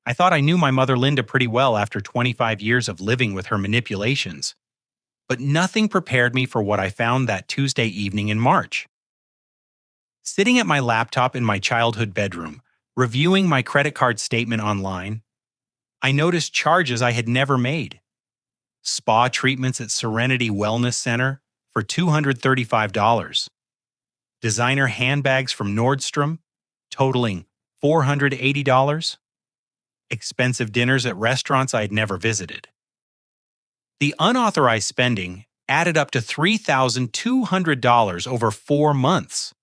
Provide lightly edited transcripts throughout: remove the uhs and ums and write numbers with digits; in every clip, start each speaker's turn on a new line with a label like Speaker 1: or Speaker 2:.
Speaker 1: I thought I knew my mother Linda pretty well after 25 years of living with her manipulations, but nothing prepared me for what I found that Tuesday evening in March. Sitting at my laptop in my childhood bedroom, reviewing my credit card statement online, I noticed charges I had never made. Spa treatments at Serenity Wellness Center for $235. Designer handbags from Nordstrom, totaling $480. Expensive dinners at restaurants I had never visited. The unauthorized spending added up to $3,200 over 4 months.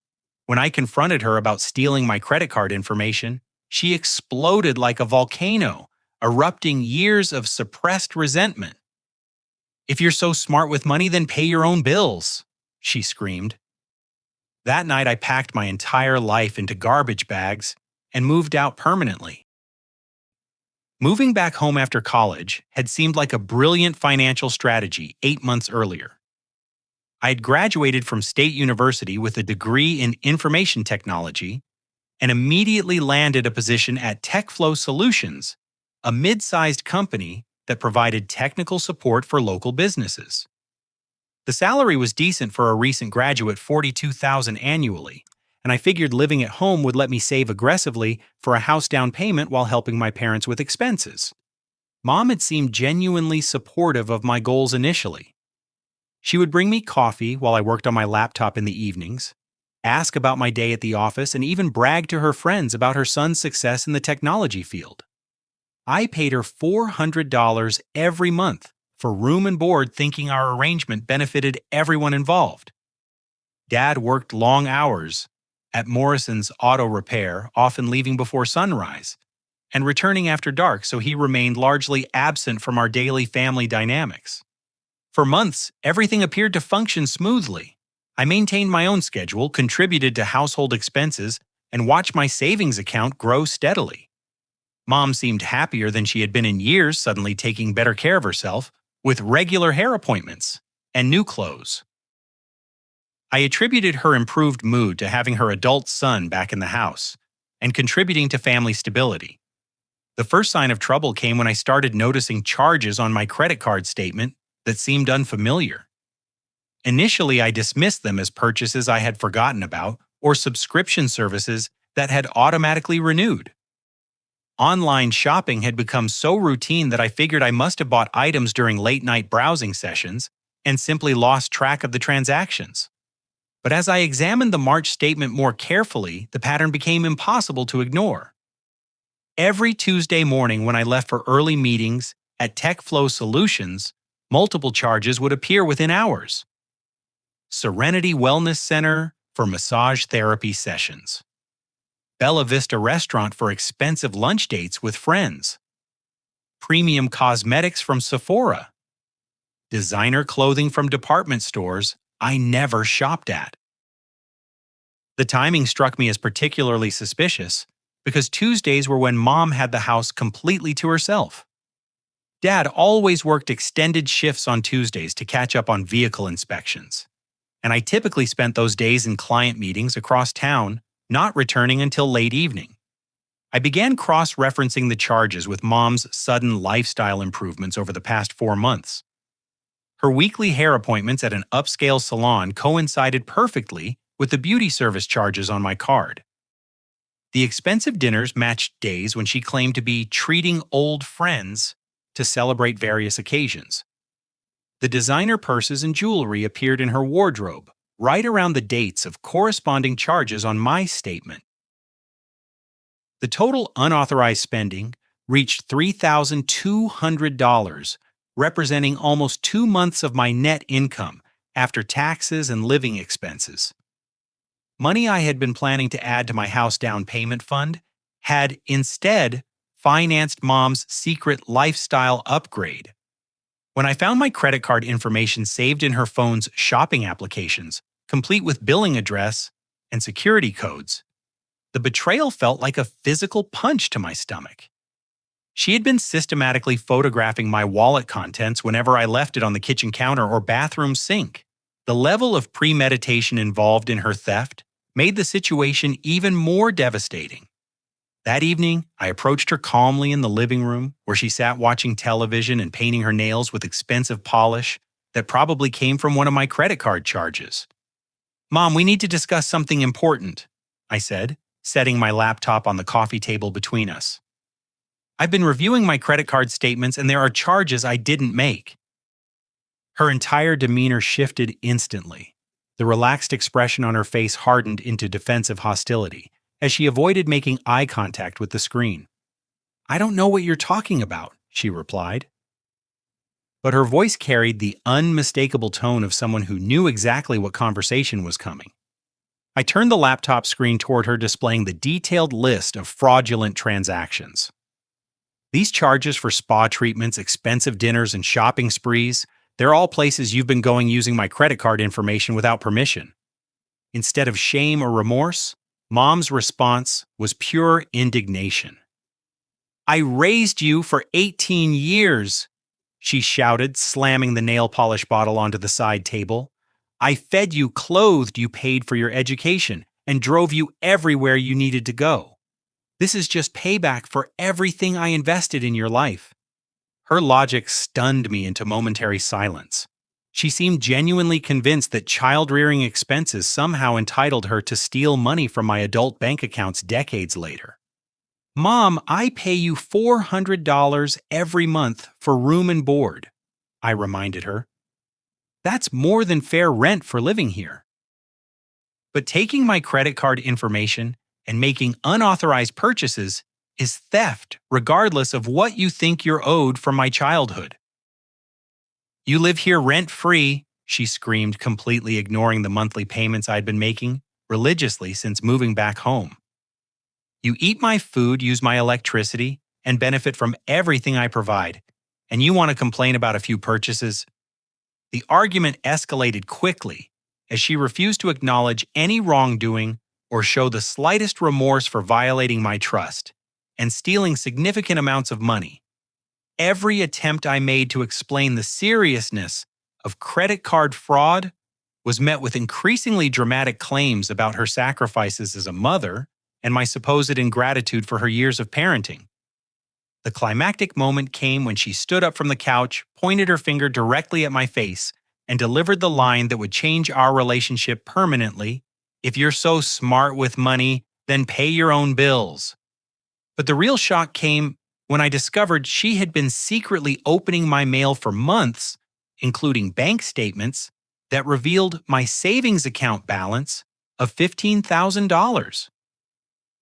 Speaker 1: When I confronted her about stealing my credit card information, she exploded like a volcano, erupting years of suppressed resentment. "If you're so smart with money, then pay your own bills," she screamed. That night, I packed my entire life into garbage bags and moved out permanently. Moving back home after college had seemed like a brilliant financial strategy 8 months earlier. I had graduated from State University with a degree in information technology and immediately landed a position at TechFlow Solutions, a mid-sized company that provided technical support for local businesses. The salary was decent for a recent graduate, $42,000 annually, and I figured living at home would let me save aggressively for a house down payment while helping my parents with expenses. Mom had seemed genuinely supportive of my goals initially. She would bring me coffee while I worked on my laptop in the evenings, ask about my day at the office, and even brag to her friends about her son's success in the technology field. I paid her $400 every month for room and board, thinking our arrangement benefited everyone involved. Dad worked long hours at Morrison's Auto Repair, often leaving before sunrise, and returning after dark, so he remained largely absent from our daily family dynamics. For months, everything appeared to function smoothly. I maintained my own schedule, contributed to household expenses, and watched my savings account grow steadily. Mom seemed happier than she had been in years, suddenly taking better care of herself, with regular hair appointments and new clothes. I attributed her improved mood to having her adult son back in the house and contributing to family stability. The first sign of trouble came when I started noticing charges on my credit card statement that seemed unfamiliar. Initially, I dismissed them as purchases I had forgotten about or subscription services that had automatically renewed. Online shopping had become so routine that I figured I must have bought items during late-night browsing sessions and simply lost track of the transactions. But as I examined the March statement more carefully, the pattern became impossible to ignore. Every Tuesday morning when I left for early meetings at TechFlow Solutions, multiple charges would appear within hours. Serenity Wellness Center for massage therapy sessions. Bella Vista Restaurant for expensive lunch dates with friends. Premium cosmetics from Sephora. Designer clothing from department stores I never shopped at. The timing struck me as particularly suspicious because Tuesdays were when Mom had the house completely to herself. Dad always worked extended shifts on Tuesdays to catch up on vehicle inspections, and I typically spent those days in client meetings across town, not returning until late evening. I began cross-referencing the charges with Mom's sudden lifestyle improvements over the past 4 months. Her weekly hair appointments at an upscale salon coincided perfectly with the beauty service charges on my card. The expensive dinners matched days when she claimed to be treating old friends to celebrate various occasions. The designer purses and jewelry appeared in her wardrobe, right around the dates of corresponding charges on my statement. The total unauthorized spending reached $3,200, representing almost 2 months of my net income after taxes and living expenses. Money I had been planning to add to my house down payment fund had instead financed Mom's secret lifestyle upgrade. When I found my credit card information saved in her phone's shopping applications, complete with billing address and security codes, the betrayal felt like a physical punch to my stomach. She had been systematically photographing my wallet contents whenever I left it on the kitchen counter or bathroom sink. The level of premeditation involved in her theft made the situation even more devastating. That evening, I approached her calmly in the living room, where she sat watching television and painting her nails with expensive polish that probably came from one of my credit card charges. "Mom, we need to discuss something important," I said, setting my laptop on the coffee table between us. "I've been reviewing my credit card statements and there are charges I didn't make." Her entire demeanor shifted instantly. The relaxed expression on her face hardened into defensive hostility as she avoided making eye contact with the screen. "I don't know what you're talking about," she replied. But her voice carried the unmistakable tone of someone who knew exactly what conversation was coming. I turned the laptop screen toward her, displaying the detailed list of fraudulent transactions. "These charges for spa treatments, expensive dinners, and shopping sprees, they're all places you've been going using my credit card information without permission." Instead of shame or remorse, Mom's response was pure indignation. "I raised you for 18 years," she shouted, slamming the nail polish bottle onto the side table. "I fed you, clothed you, paid for your education, and drove you everywhere you needed to go. This is just payback for everything I invested in your life." Her logic stunned me into momentary silence. She seemed genuinely convinced that child-rearing expenses somehow entitled her to steal money from my adult bank accounts decades later. "Mom, I pay you $400 every month for room and board," I reminded her. "That's more than fair rent for living here." But taking my credit card information and making unauthorized purchases is theft, regardless of what you think you're owed from my childhood. "You live here rent-free," she screamed, completely ignoring the monthly payments I'd been making religiously since moving back home. "You eat my food, use my electricity, and benefit from everything I provide, and you want to complain about a few purchases?" The argument escalated quickly as she refused to acknowledge any wrongdoing or show the slightest remorse for violating my trust and stealing significant amounts of money. Every attempt I made to explain the seriousness of credit card fraud was met with increasingly dramatic claims about her sacrifices as a mother and my supposed ingratitude for her years of parenting. The climactic moment came when she stood up from the couch, pointed her finger directly at my face, and delivered the line that would change our relationship permanently: "If you're so smart with money, then pay your own bills." But the real shock came when I discovered she had been secretly opening my mail for months, including bank statements that revealed my savings account balance of $15,000.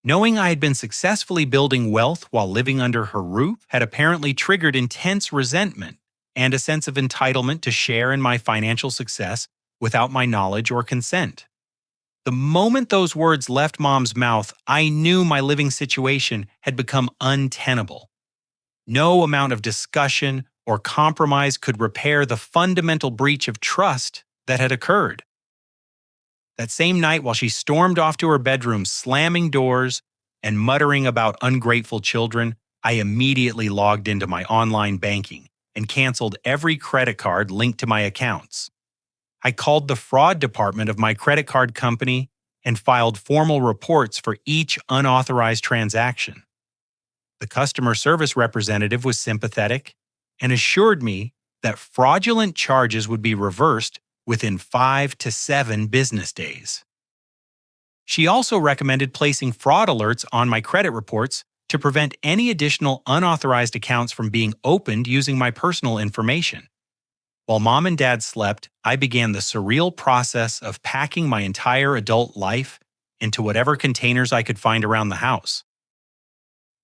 Speaker 1: Knowing I had been successfully building wealth while living under her roof had apparently triggered intense resentment and a sense of entitlement to share in my financial success without my knowledge or consent. The moment those words left Mom's mouth, I knew my living situation had become untenable. No amount of discussion or compromise could repair the fundamental breach of trust that had occurred. That same night, while she stormed off to her bedroom, slamming doors and muttering about ungrateful children, I immediately logged into my online banking and canceled every credit card linked to my accounts. I called the fraud department of my credit card company and filed formal reports for each unauthorized transaction. The customer service representative was sympathetic and assured me that fraudulent charges would be reversed within 5 to 7 business days. She also recommended placing fraud alerts on my credit reports to prevent any additional unauthorized accounts from being opened using my personal information. While Mom and Dad slept, I began the surreal process of packing my entire adult life into whatever containers I could find around the house.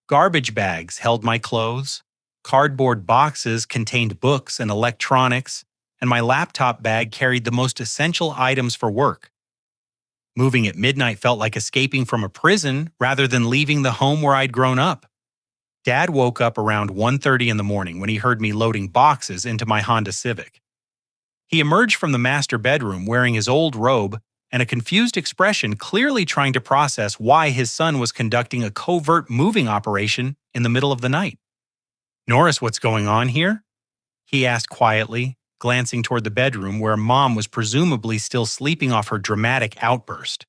Speaker 1: Garbage bags held my clothes, cardboard boxes contained books and electronics, and my laptop bag carried the most essential items for work. Moving at midnight felt like escaping from a prison rather than leaving the home where I'd grown up. Dad woke up around 1:30 in the morning when he heard me loading boxes into my Honda Civic. He emerged from the master bedroom wearing his old robe and a confused expression, clearly trying to process why his son was conducting a covert moving operation in the middle of the night. "Norris, what's going on here?" he asked quietly, glancing toward the bedroom where Mom was presumably still sleeping off her dramatic outburst.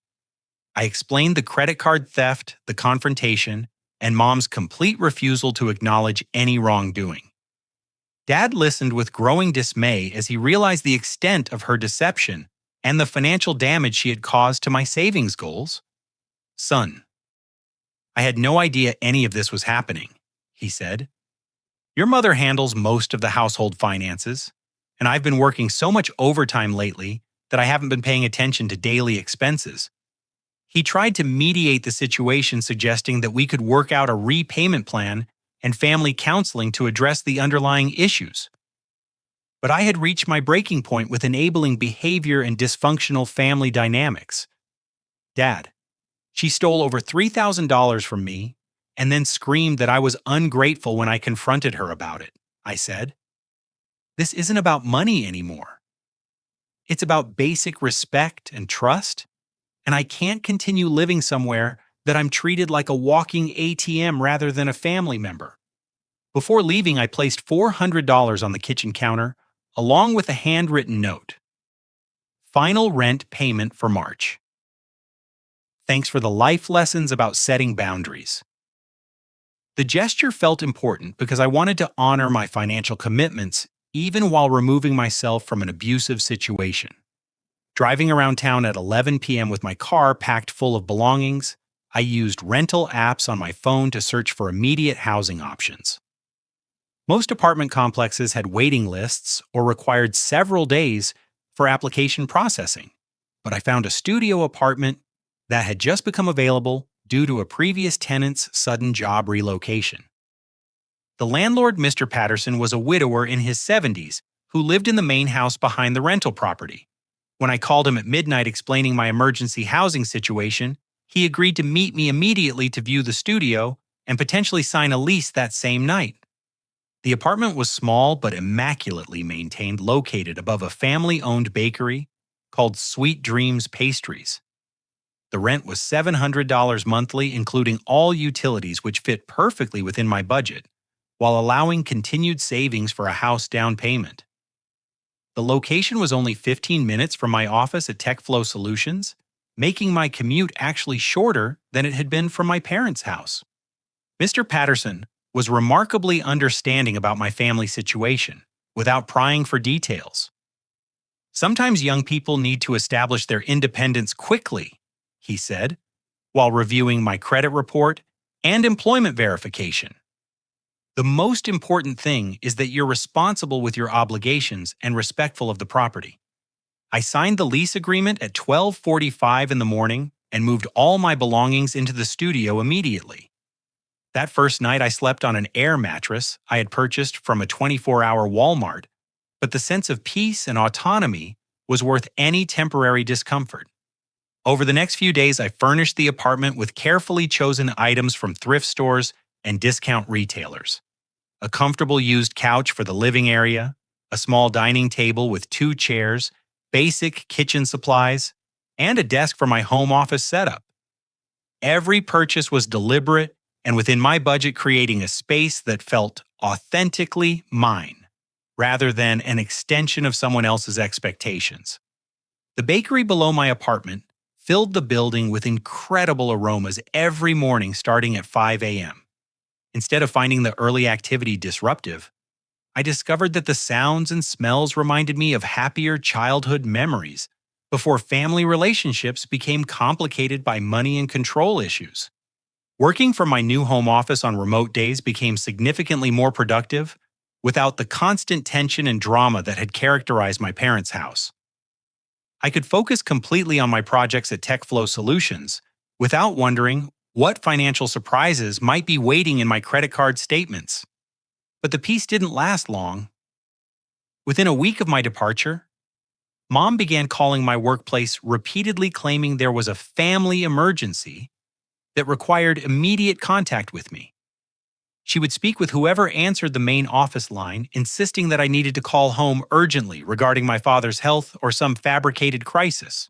Speaker 1: I explained the credit card theft, the confrontation, and Mom's complete refusal to acknowledge any wrongdoing. Dad listened with growing dismay as he realized the extent of her deception and the financial damage she had caused to my savings goals. "Son, I had no idea any of this was happening," he said. "Your mother handles most of the household finances, and I've been working so much overtime lately that I haven't been paying attention to daily expenses." He tried to mediate the situation, suggesting that we could work out a repayment plan and family counseling to address the underlying issues. But I had reached my breaking point with enabling behavior and dysfunctional family dynamics. "Dad, she stole over $3,000 from me and then screamed that I was ungrateful when I confronted her about it," I said. "This isn't about money anymore. It's about basic respect and trust, and I can't continue living somewhere that I'm treated like a walking ATM rather than a family member." Before leaving, I placed $400 on the kitchen counter, along with a handwritten note. "Final rent payment for March. Thanks for the life lessons about setting boundaries." The gesture felt important because I wanted to honor my financial commitments even while removing myself from an abusive situation. Driving around town at 11 p.m. with my car packed full of belongings, I used rental apps on my phone to search for immediate housing options. Most apartment complexes had waiting lists or required several days for application processing, but I found a studio apartment that had just become available due to a previous tenant's sudden job relocation. The landlord, Mr. Patterson, was a widower in his 70s who lived in the main house behind the rental property. When I called him at midnight explaining my emergency housing situation, he agreed to meet me immediately to view the studio and potentially sign a lease that same night. The apartment was small but immaculately maintained, located above a family-owned bakery called Sweet Dreams Pastries. The rent was $700 monthly, including all utilities, which fit perfectly within my budget, while allowing continued savings for a house down payment. The location was only 15 minutes from my office at TechFlow Solutions, making my commute actually shorter than it had been from my parents' house. Mr. Patterson was remarkably understanding about my family situation, without prying for details. "Sometimes young people need to establish their independence quickly," he said, while reviewing my credit report and employment verification. "The most important thing is that you're responsible with your obligations and respectful of the property." I signed the lease agreement at 12:45 in the morning and moved all my belongings into the studio immediately. That first night, I slept on an air mattress I had purchased from a 24-hour Walmart, but the sense of peace and autonomy was worth any temporary discomfort. Over the next few days, I furnished the apartment with carefully chosen items from thrift stores and discount retailers. A comfortable used couch for the living area, a small dining table with 2 chairs, basic kitchen supplies, and a desk for my home office setup. Every purchase was deliberate and within my budget, creating a space that felt authentically mine, rather than an extension of someone else's expectations. The bakery below my apartment filled the building with incredible aromas every morning starting at 5 a.m. Instead of finding the early activity disruptive, I discovered that the sounds and smells reminded me of happier childhood memories before family relationships became complicated by money and control issues. Working from my new home office on remote days became significantly more productive without the constant tension and drama that had characterized my parents' house. I could focus completely on my projects at TechFlow Solutions without wondering what financial surprises might be waiting in my credit card statements. But the peace didn't last long. Within a week of my departure, Mom began calling my workplace, repeatedly claiming there was a family emergency that required immediate contact with me. She would speak with whoever answered the main office line, insisting that I needed to call home urgently regarding my father's health or some fabricated crisis.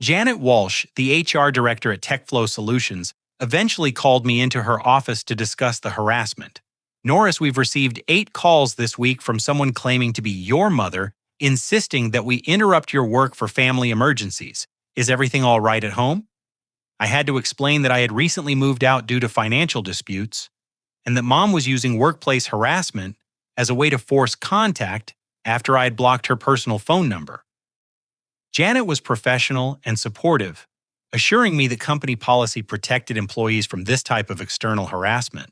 Speaker 1: Janet Walsh, the HR director at TechFlow Solutions, eventually called me into her office to discuss the harassment. "Norris, we've received 8 calls this week from someone claiming to be your mother, insisting that we interrupt your work for family emergencies. Is everything all right at home?" I had to explain that I had recently moved out due to financial disputes and that mom was using workplace harassment as a way to force contact after I had blocked her personal phone number. Janet was professional and supportive, assuring me that company policy protected employees from this type of external harassment.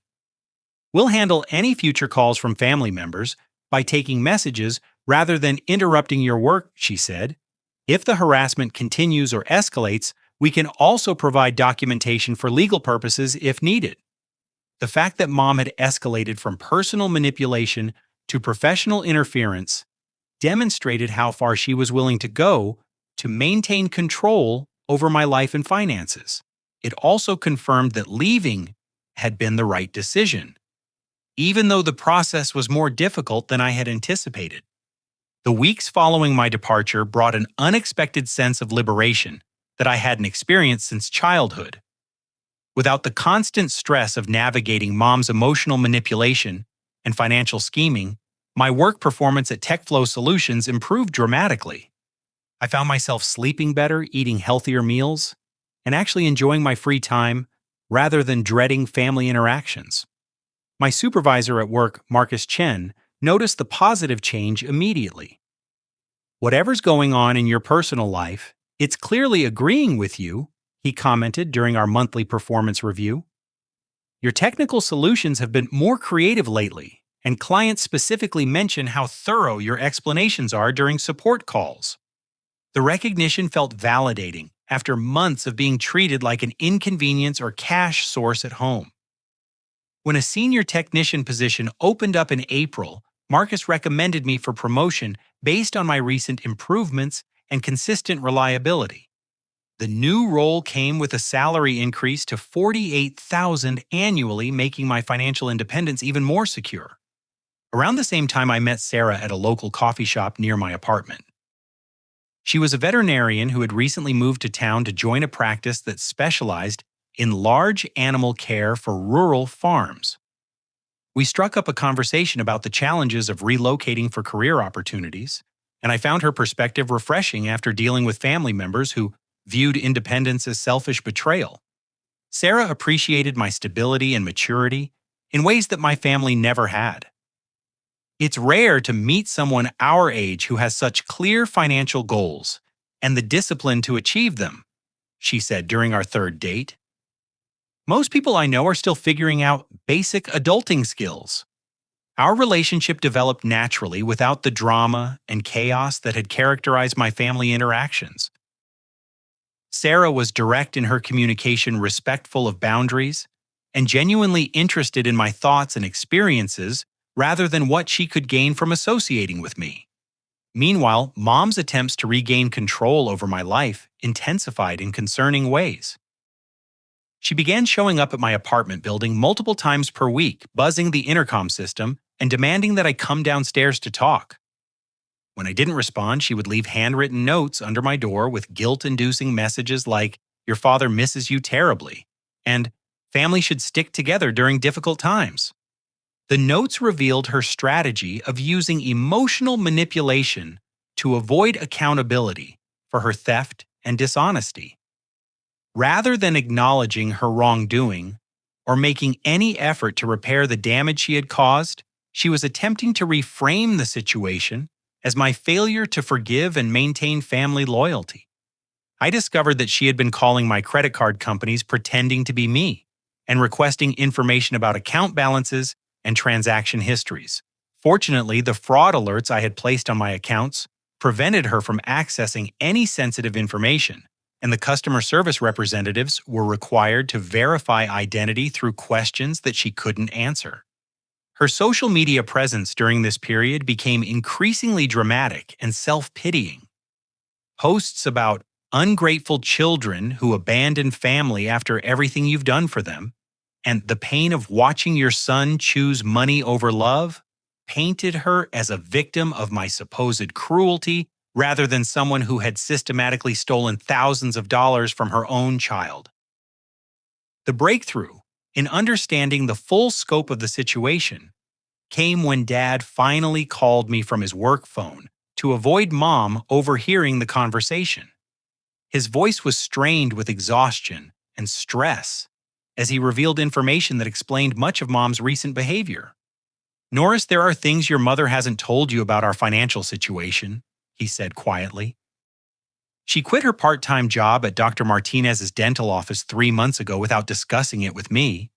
Speaker 1: We'll handle any future calls from family members by taking messages rather than interrupting your work, she said. If the harassment continues or escalates, we can also provide documentation for legal purposes if needed. The fact that mom had escalated from personal manipulation to professional interference demonstrated how far she was willing to go to maintain control over my life and finances. It also confirmed that leaving had been the right decision, even though the process was more difficult than I had anticipated. The weeks following my departure brought an unexpected sense of liberation that I hadn't experienced since childhood. Without the constant stress of navigating mom's emotional manipulation and financial scheming, my work performance at TechFlow Solutions improved dramatically. I found myself sleeping better, eating healthier meals, and actually enjoying my free time rather than dreading family interactions. My supervisor at work, Marcus Chen, noticed the positive change immediately. "Whatever's going on in your personal life, it's clearly agreeing with you," he commented during our monthly performance review. "Your technical solutions have been more creative lately, and clients specifically mention how thorough your explanations are during support calls." The recognition felt validating after months of being treated like an inconvenience or cash source at home. When a senior technician position opened up in April, Marcus recommended me for promotion based on my recent improvements and consistent reliability. The new role came with a salary increase to $48,000 annually, making my financial independence even more secure. Around the same time, I met Sarah at a local coffee shop near my apartment. She was a veterinarian who had recently moved to town to join a practice that specialized in large animal care for rural farms. We struck up a conversation about the challenges of relocating for career opportunities, and I found her perspective refreshing after dealing with family members who viewed independence as selfish betrayal. Sarah appreciated my stability and maturity in ways that my family never had. "It's rare to meet someone our age who has such clear financial goals and the discipline to achieve them," she said during our third date. "Most people I know are still figuring out basic adulting skills." Our relationship developed naturally without the drama and chaos that had characterized my family interactions. Sarah was direct in her communication, respectful of boundaries, and genuinely interested in my thoughts and experiences rather than what she could gain from associating with me. Meanwhile, mom's attempts to regain control over my life intensified in concerning ways. She began showing up at my apartment building multiple times per week, buzzing the intercom system and demanding that I come downstairs to talk. When I didn't respond, she would leave handwritten notes under my door with guilt-inducing messages like, "Your father misses you terribly," and "Family should stick together during difficult times." The notes revealed her strategy of using emotional manipulation to avoid accountability for her theft and dishonesty. Rather than acknowledging her wrongdoing or making any effort to repair the damage she had caused, she was attempting to reframe the situation as my failure to forgive and maintain family loyalty. I discovered that she had been calling my credit card companies pretending to be me and requesting information about account balances and transaction histories. Fortunately, the fraud alerts I had placed on my accounts prevented her from accessing any sensitive information, and the customer service representatives were required to verify identity through questions that she couldn't answer. Her social media presence during this period became increasingly dramatic and self-pitying. Posts about ungrateful children who abandon family after everything you've done for them, and the pain of watching your son choose money over love, painted her as a victim of my supposed cruelty rather than someone who had systematically stolen thousands of dollars from her own child. The breakthrough in understanding the full scope of the situation came when Dad finally called me from his work phone to avoid Mom overhearing the conversation. His voice was strained with exhaustion and stress as he revealed information that explained much of Mom's recent behavior. "Norris, there are things your mother hasn't told you about our financial situation," he said quietly. "She quit her part-time job at Dr. Martinez's dental office 3 months ago without discussing it with me.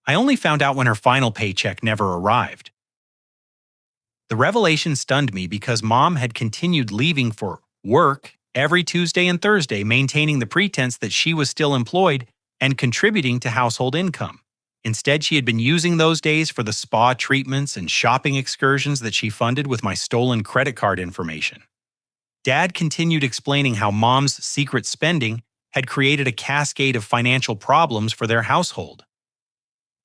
Speaker 1: I only found out when her final paycheck never arrived." The revelation stunned me because Mom had continued leaving for work every Tuesday and Thursday, maintaining the pretense that she was still employed and contributing to household income. Instead, she had been using those days for the spa treatments and shopping excursions that she funded with my stolen credit card information. Dad continued explaining how Mom's secret spending had created a cascade of financial problems for their household.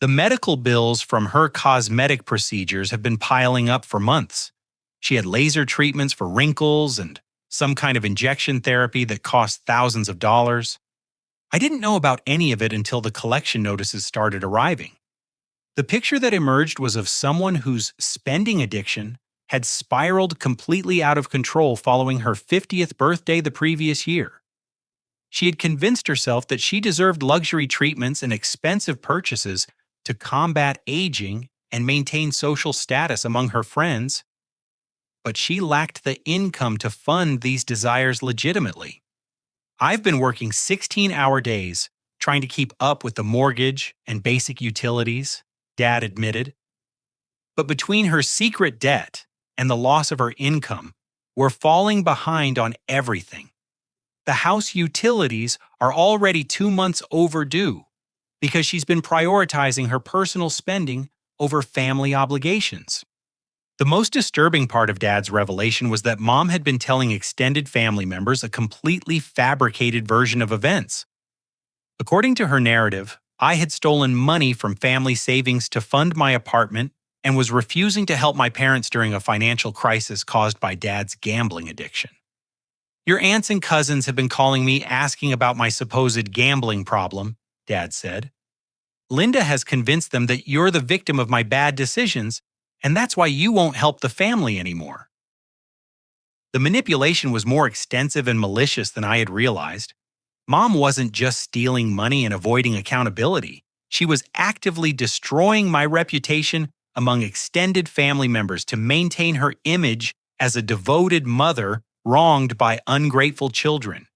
Speaker 1: The medical bills from her cosmetic procedures have been piling up for months. She had laser treatments for wrinkles and some kind of injection therapy that cost thousands of dollars. I didn't know about any of it until the collection notices started arriving. The picture that emerged was of someone whose spending addiction had spiraled completely out of control following her 50th birthday the previous year. She had convinced herself that she deserved luxury treatments and expensive purchases to combat aging and maintain social status among her friends, but she lacked the income to fund these desires legitimately. "I've been working 16-hour days trying to keep up with the mortgage and basic utilities," Dad admitted. But between her secret debt and the loss of her income, we're falling behind on everything. The house utilities are already 2 months overdue because she's been prioritizing her personal spending over family obligations. The most disturbing part of Dad's revelation was that Mom had been telling extended family members a completely fabricated version of events. According to her narrative, I had stolen money from family savings to fund my apartment and was refusing to help my parents during a financial crisis caused by Dad's gambling addiction. "Your aunts and cousins have been calling me asking about my supposed gambling problem," Dad said. "Linda has convinced them that you're the victim of my bad decisions, and that's why you won't help the family anymore." The manipulation was more extensive and malicious than I had realized. Mom wasn't just stealing money and avoiding accountability. She was actively destroying my reputation among extended family members to maintain her image as a devoted mother wronged by ungrateful children.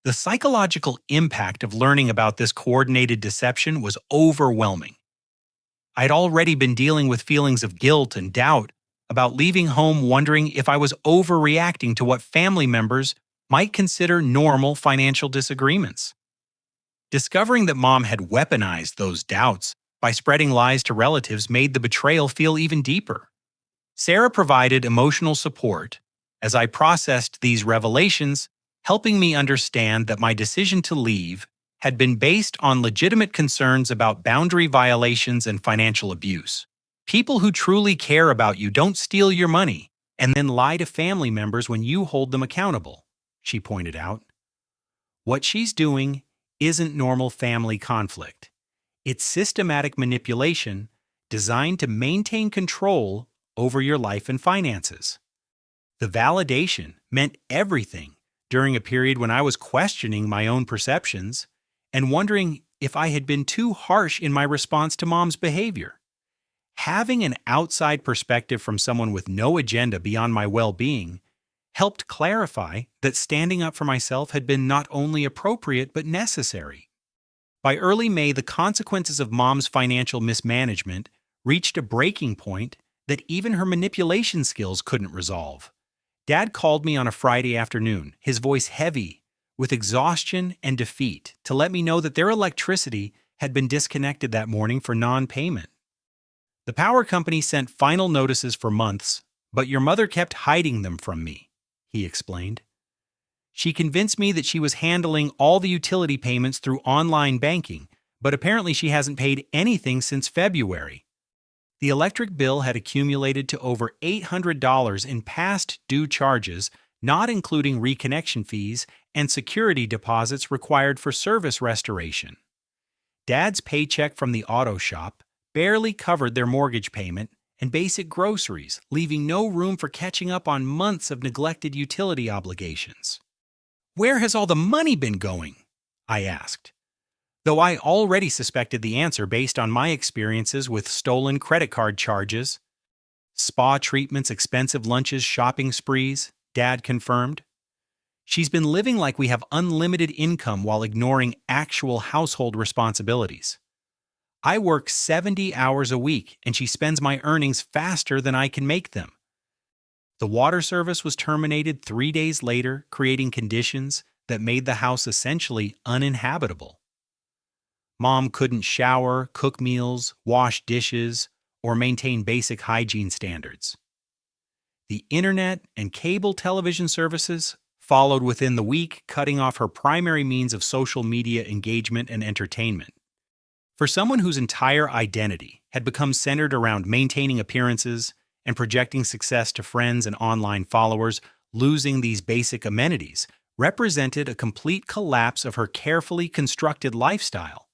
Speaker 1: The psychological impact of learning about this coordinated deception was overwhelming. I'd already been dealing with feelings of guilt and doubt about leaving home, wondering if I was overreacting to what family members might consider normal financial disagreements. Discovering that Mom had weaponized those doubts by spreading lies to relatives made the betrayal feel even deeper. Sarah provided emotional support as I processed these revelations, helping me understand that my decision to leave had been based on legitimate concerns about boundary violations and financial abuse. "People who truly care about you don't steal your money and then lie to family members when you hold them accountable," she pointed out. "What she's doing isn't normal family conflict. It's systematic manipulation designed to maintain control over your life and finances." The validation meant everything during a period when I was questioning my own perceptions and wondering if I had been too harsh in my response to Mom's behavior. Having an outside perspective from someone with no agenda beyond my well-being helped clarify that standing up for myself had been not only appropriate but necessary. By early May, the consequences of Mom's financial mismanagement reached a breaking point that even her manipulation skills couldn't resolve. Dad called me on a Friday afternoon, his voice heavy with exhaustion and defeat, to let me know that their electricity had been disconnected that morning for non-payment. "The power company sent final notices for months, but your mother kept hiding them from me," he explained. "She convinced me that she was handling all the utility payments through online banking, but apparently she hasn't paid anything since February. The electric bill had accumulated to over $800 in past due charges, not including reconnection fees and security deposits required for service restoration. Dad's paycheck from the auto shop barely covered their mortgage payment and basic groceries, leaving no room for catching up on months of neglected utility obligations." "Where has all the money been going?" I asked. Though I already suspected the answer based on my experiences with stolen credit card charges, spa treatments, expensive lunches, shopping sprees, Dad confirmed. She's been living like we have unlimited income while ignoring actual household responsibilities. I work 70 hours a week and she spends my earnings faster than I can make them. The water service was terminated 3 days later, creating conditions that made the house essentially uninhabitable. Mom couldn't shower, cook meals, wash dishes, or maintain basic hygiene standards. The internet and cable television services followed within the week, cutting off her primary means of social media engagement and entertainment. For someone whose entire identity had become centered around maintaining appearances and projecting success to friends and online followers, losing these basic amenities represented a complete collapse of her carefully constructed lifestyle.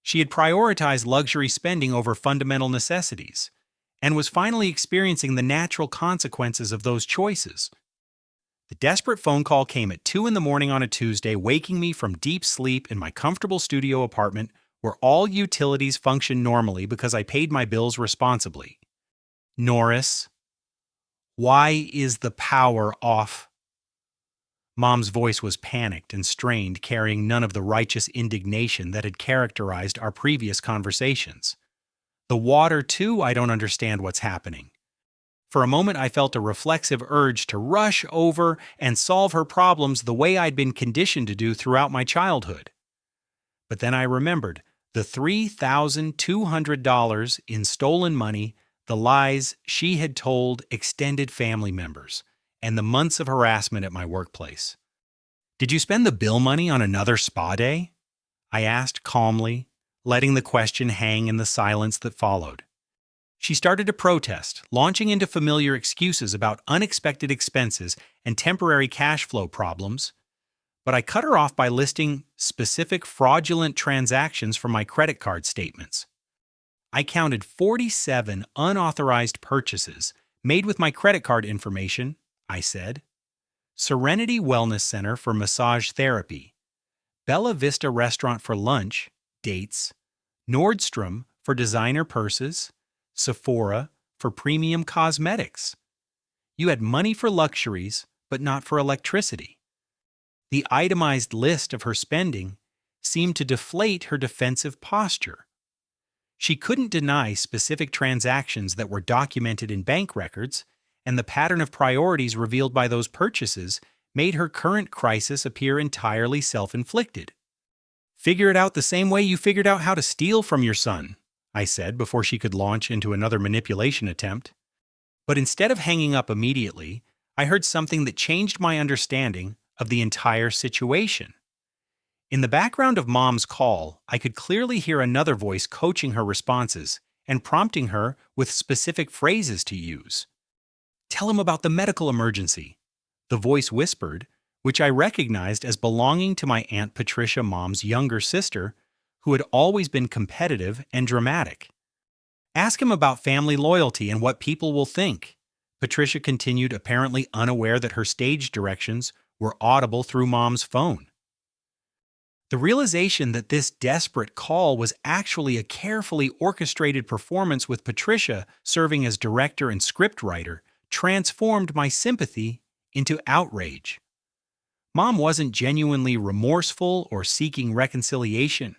Speaker 1: She had prioritized luxury spending over fundamental necessities and was finally experiencing the natural consequences of those choices. The desperate phone call came at 2 a.m. on a Tuesday, waking me from deep sleep in my comfortable studio apartment where all utilities function normally because I paid my bills responsibly. Norris, why is the power off? Mom's voice was panicked and strained, carrying none of the righteous indignation that had characterized our previous conversations. The water, too, I don't understand what's happening. For a moment, I felt a reflexive urge to rush over and solve her problems the way I'd been conditioned to do throughout my childhood. But then I remembered the $3,200 in stolen money, the lies she had told extended family members, and the months of harassment at my workplace. "Did you spend the bill money on another spa day?" I asked calmly, letting the question hang in the silence that followed. She started to protest, launching into familiar excuses about unexpected expenses and temporary cash flow problems, but I cut her off by listing specific fraudulent transactions from my credit card statements. I counted 47 unauthorized purchases made with my credit card information, I said. Serenity Wellness Center for massage therapy, Bella Vista Restaurant for lunch, dates, Nordstrom for designer purses, Sephora for premium cosmetics. You had money for luxuries, but not for electricity. The itemized list of her spending seemed to deflate her defensive posture. She couldn't deny specific transactions that were documented in bank records, and the pattern of priorities revealed by those purchases made her current crisis appear entirely self-inflicted. "Figure it out the same way you figured out how to steal from your son," I said before she could launch into another manipulation attempt. But instead of hanging up immediately, I heard something that changed my understanding of the entire situation. In the background of Mom's call, I could clearly hear another voice coaching her responses and prompting her with specific phrases to use. "Tell him about the medical emergency," the voice whispered, which I recognized as belonging to my Aunt Patricia, Mom's younger sister, who had always been competitive and dramatic. "Ask him about family loyalty and what people will think," Patricia continued, apparently unaware that her stage directions were audible through Mom's phone. The realization that this desperate call was actually a carefully orchestrated performance with Patricia serving as director and scriptwriter transformed my sympathy into outrage. Mom wasn't genuinely remorseful or seeking reconciliation.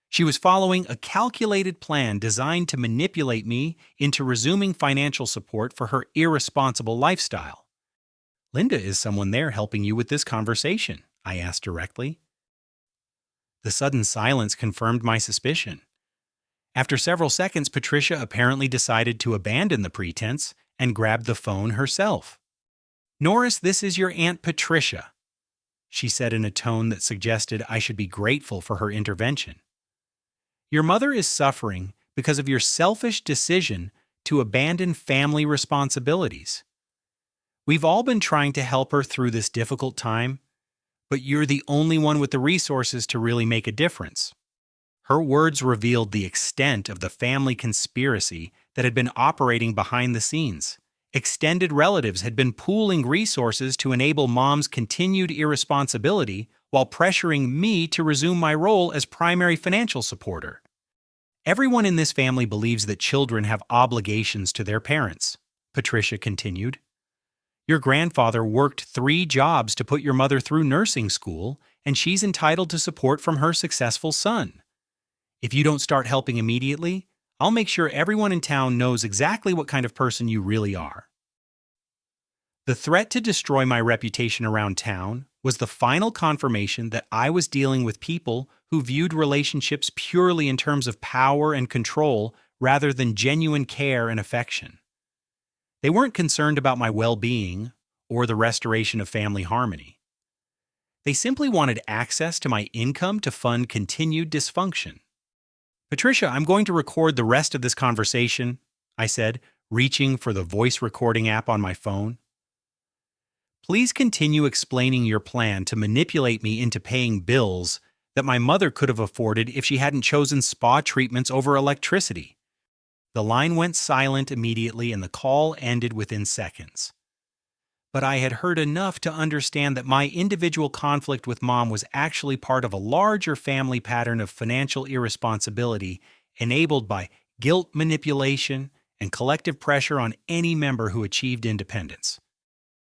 Speaker 1: She was following a calculated plan designed to manipulate me into resuming financial support for her irresponsible lifestyle. "Linda, is someone there helping you with this conversation?" I asked directly. The sudden silence confirmed my suspicion. After several seconds, Patricia apparently decided to abandon the pretense and grabbed the phone herself. "Norris, this is your Aunt Patricia," she said in a tone that suggested I should be grateful for her intervention. "Your mother is suffering because of your selfish decision to abandon family responsibilities. We've all been trying to help her through this difficult time, but you're the only one with the resources to really make a difference." Her words revealed the extent of the family conspiracy that had been operating behind the scenes. Extended relatives had been pooling resources to enable Mom's continued irresponsibility while pressuring me to resume my role as primary financial supporter. Everyone in this family believes that children have obligations to their parents, Patricia continued. Your grandfather worked 3 jobs to put your mother through nursing school, and she's entitled to support from her successful son. If you don't start helping immediately, I'll make sure everyone in town knows exactly what kind of person you really are. The threat to destroy my reputation around town was the final confirmation that I was dealing with people who viewed relationships purely in terms of power and control rather than genuine care and affection. They weren't concerned about my well-being or the restoration of family harmony. They simply wanted access to my income to fund continued dysfunction. Patricia, I'm going to record the rest of this conversation, I said, reaching for the voice recording app on my phone. Please continue explaining your plan to manipulate me into paying bills that my mother could have afforded if she hadn't chosen spa treatments over electricity. The line went silent immediately and the call ended within seconds. But I had heard enough to understand that my individual conflict with Mom was actually part of a larger family pattern of financial irresponsibility enabled by guilt manipulation and collective pressure on any member who achieved independence.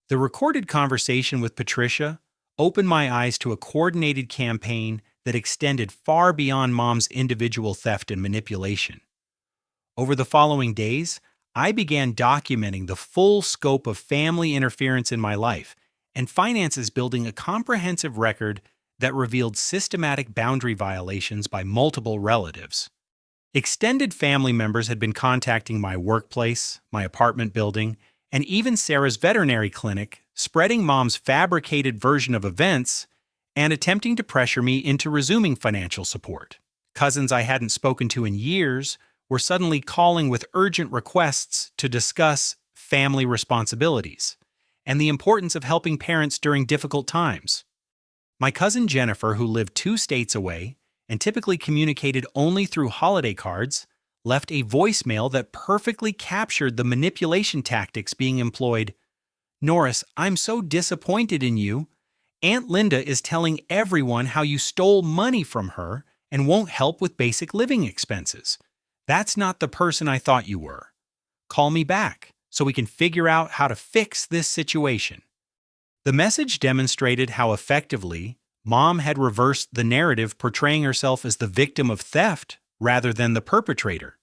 Speaker 1: The recorded conversation with Patricia opened my eyes to a coordinated campaign that extended far beyond Mom's individual theft and manipulation. Over the following days, I began documenting the full scope of family interference in my life and finances, building a comprehensive record that revealed systematic boundary violations by multiple relatives. Extended family members had been contacting my workplace, my apartment building, and even Sarah's veterinary clinic, spreading Mom's fabricated version of events and attempting to pressure me into resuming financial support. Cousins I hadn't spoken to in years were suddenly calling with urgent requests to discuss family responsibilities and the importance of helping parents during difficult times. My cousin Jennifer, who lived 2 states away and typically communicated only through holiday cards, left a voicemail that perfectly captured the manipulation tactics being employed. Norris, I'm so disappointed in you. Aunt Linda is telling everyone how you stole money from her and won't help with basic living expenses. That's not the person I thought you were. Call me back so we can figure out how to fix this situation. The message demonstrated how effectively Mom had reversed the narrative, portraying herself as the victim of theft rather than the perpetrator.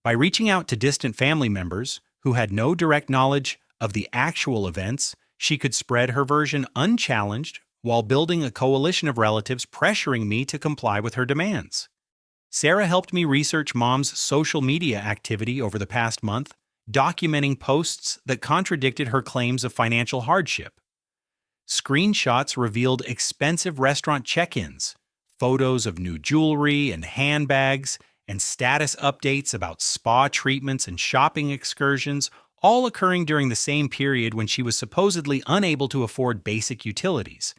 Speaker 1: By reaching out to distant family members who had no direct knowledge of the actual events, she could spread her version unchallenged while building a coalition of relatives pressuring me to comply with her demands. Sarah helped me research Mom's social media activity over the past month, documenting posts that contradicted her claims of financial hardship. Screenshots revealed expensive restaurant check-ins, photos of new jewelry and handbags, and status updates about spa treatments and shopping excursions, all occurring during the same period when she was supposedly unable to afford basic utilities.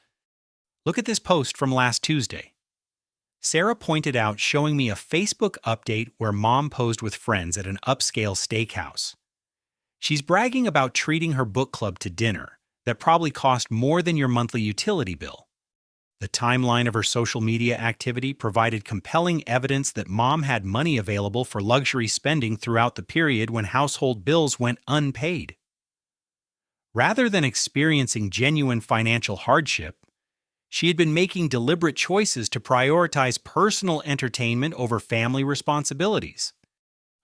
Speaker 1: Look at this post from last Tuesday. Sarah pointed out, showing me a Facebook update where Mom posed with friends at an upscale steakhouse. She's bragging about treating her book club to dinner that probably cost more than your monthly utility bill. The timeline of her social media activity provided compelling evidence that Mom had money available for luxury spending throughout the period when household bills went unpaid. Rather than experiencing genuine financial hardship, she had been making deliberate choices to prioritize personal entertainment over family responsibilities.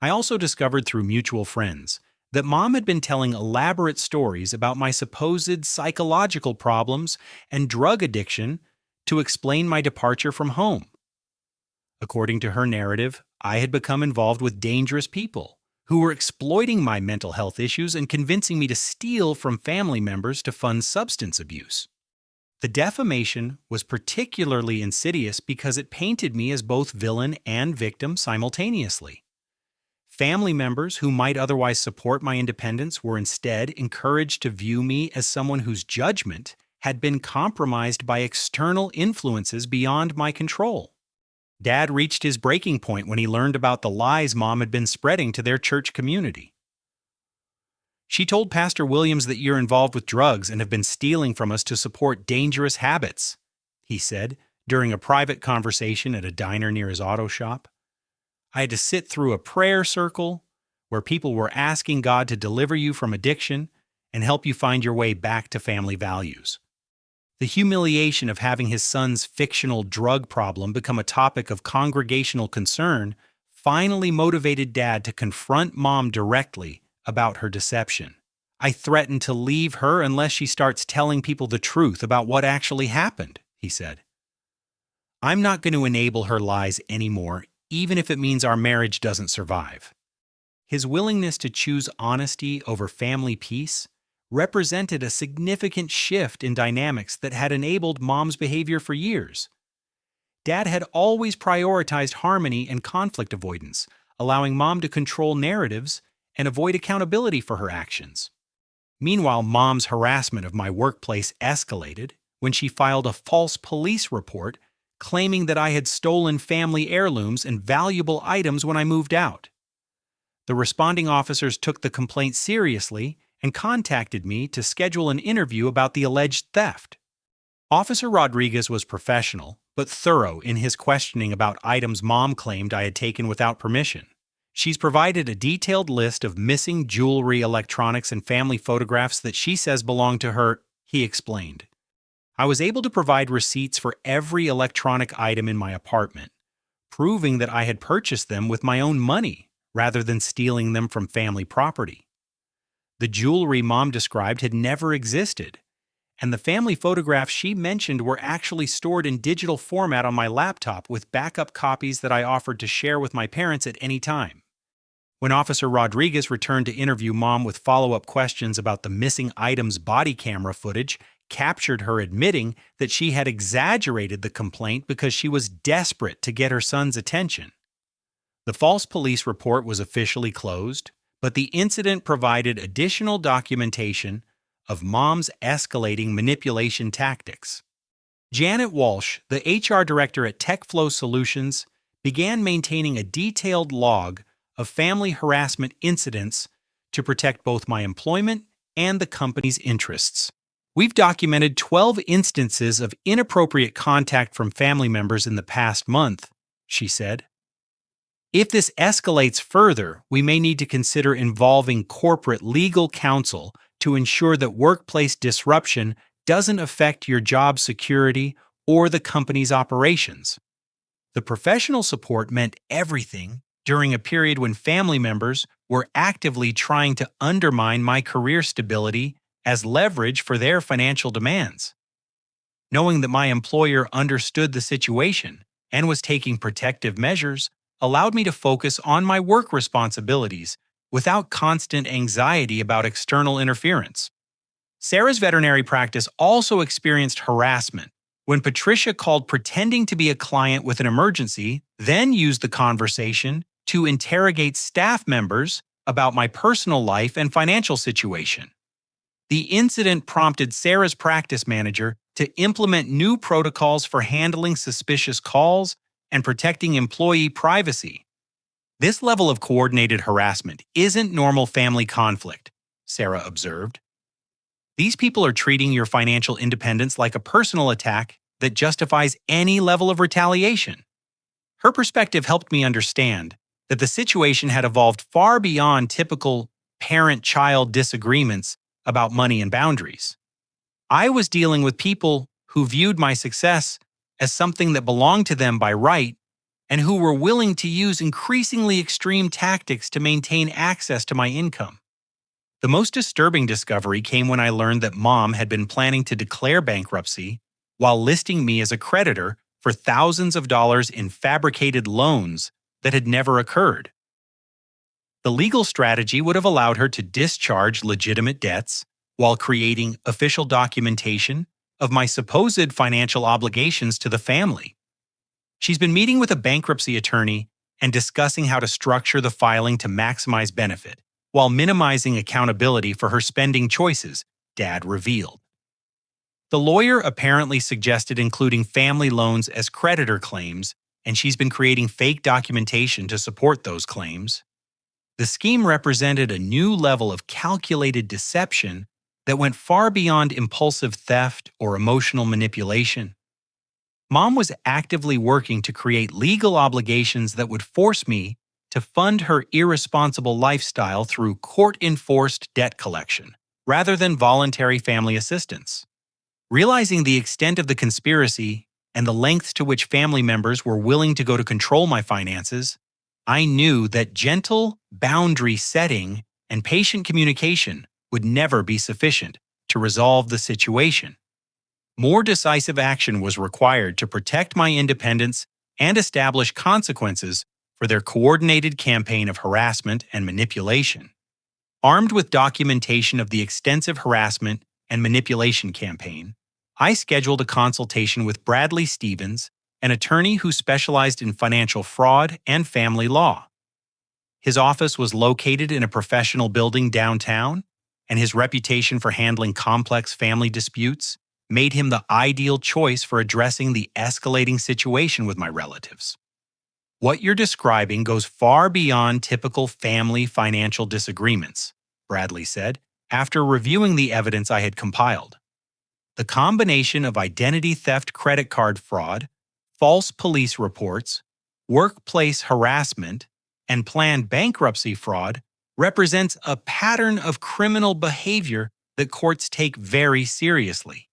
Speaker 1: I also discovered through mutual friends that Mom had been telling elaborate stories about my supposed psychological problems and drug addiction to explain my departure from home. According to her narrative, I had become involved with dangerous people who were exploiting my mental health issues and convincing me to steal from family members to fund substance abuse. The defamation was particularly insidious because it painted me as both villain and victim simultaneously. Family members who might otherwise support my independence were instead encouraged to view me as someone whose judgment had been compromised by external influences beyond my control. Dad reached his breaking point when he learned about the lies Mom had been spreading to their church community. She told Pastor Williams that you're involved with drugs and have been stealing from us to support dangerous habits, he said during a private conversation at a diner near his auto shop. I had to sit through a prayer circle where people were asking God to deliver you from addiction and help you find your way back to family values. The humiliation of having his son's fictional drug problem become a topic of congregational concern finally motivated Dad to confront Mom directly about her deception. I threatened to leave her unless she starts telling people the truth about what actually happened, he said. I'm not going to enable her lies anymore, even if it means our marriage doesn't survive. His willingness to choose honesty over family peace represented a significant shift in dynamics that had enabled Mom's behavior for years. Dad had always prioritized harmony and conflict avoidance, allowing Mom to control narratives and avoid accountability for her actions. Meanwhile, Mom's harassment of my workplace escalated when she filed a false police report claiming that I had stolen family heirlooms and valuable items when I moved out. The responding officers took the complaint seriously and contacted me to schedule an interview about the alleged theft. Officer Rodriguez was professional, but thorough in his questioning about items Mom claimed I had taken without permission. She's provided a detailed list of missing jewelry, electronics, and family photographs that she says belong to her, he explained. I was able to provide receipts for every electronic item in my apartment, proving that I had purchased them with my own money rather than stealing them from family property. The jewelry Mom described had never existed, and the family photographs she mentioned were actually stored in digital format on my laptop with backup copies that I offered to share with my parents at any time. When Officer Rodriguez returned to interview Mom with follow-up questions about the missing items' body camera footage, captured her admitting that she had exaggerated the complaint because she was desperate to get her son's attention. The false police report was officially closed, but the incident provided additional documentation of Mom's escalating manipulation tactics. Janet Walsh, the HR director at TechFlow Solutions, began maintaining a detailed log of family harassment incidents to protect both my employment and the company's interests. We've documented 12 instances of inappropriate contact from family members in the past month, she said. If this escalates further, we may need to consider involving corporate legal counsel to ensure that workplace disruption doesn't affect your job security or the company's operations. The professional support meant everything during a period when family members were actively trying to undermine my career stability as leverage for their financial demands. Knowing that my employer understood the situation and was taking protective measures allowed me to focus on my work responsibilities without constant anxiety about external interference. Sarah's veterinary practice also experienced harassment when Patricia called pretending to be a client with an emergency, then used the conversation to interrogate staff members about my personal life and financial situation. The incident prompted Sarah's practice manager to implement new protocols for handling suspicious calls and protecting employee privacy. This level of coordinated harassment isn't normal family conflict, Sarah observed. These people are treating your financial independence like a personal attack that justifies any level of retaliation. Her perspective helped me understand that the situation had evolved far beyond typical parent-child disagreements about money and boundaries. I was dealing with people who viewed my success as something that belonged to them by right and who were willing to use increasingly extreme tactics to maintain access to my income. The most disturbing discovery came when I learned that Mom had been planning to declare bankruptcy while listing me as a creditor for thousands of dollars in fabricated loans that had never occurred. The legal strategy would have allowed her to discharge legitimate debts while creating official documentation of my supposed financial obligations to the family. She's been meeting with a bankruptcy attorney and discussing how to structure the filing to maximize benefit, while minimizing accountability for her spending choices, Dad revealed. The lawyer apparently suggested including family loans as creditor claims, and she's been creating fake documentation to support those claims. The scheme represented a new level of calculated deception that went far beyond impulsive theft or emotional manipulation. Mom was actively working to create legal obligations that would force me to fund her irresponsible lifestyle through court-enforced debt collection, rather than voluntary family assistance. Realizing the extent of the conspiracy and the lengths to which family members were willing to go to control my finances, I knew that gentle boundary setting and patient communication would never be sufficient to resolve the situation. More decisive action was required to protect my independence and establish consequences for their coordinated campaign of harassment and manipulation. Armed with documentation of the extensive harassment and manipulation campaign, I scheduled a consultation with Bradley Stevens, an attorney who specialized in financial fraud and family law. His office was located in a professional building downtown, and his reputation for handling complex family disputes made him the ideal choice for addressing the escalating situation with my relatives. What you're describing goes far beyond typical family financial disagreements, Bradley said, after reviewing the evidence I had compiled. The combination of identity theft, credit card fraud, false police reports, workplace harassment, and planned bankruptcy fraud represents a pattern of criminal behavior that courts take very seriously.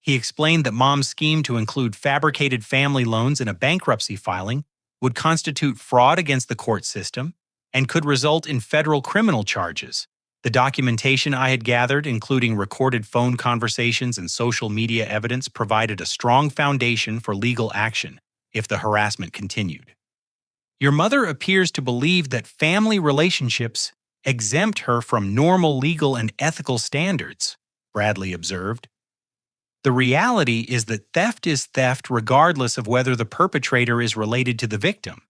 Speaker 1: He explained that Mom's scheme to include fabricated family loans in a bankruptcy filing would constitute fraud against the court system and could result in federal criminal charges. The documentation I had gathered, including recorded phone conversations and social media evidence, provided a strong foundation for legal action if the harassment continued. Your mother appears to believe that family relationships exempt her from normal legal and ethical standards, Bradley observed. The reality is that theft is theft regardless of whether the perpetrator is related to the victim.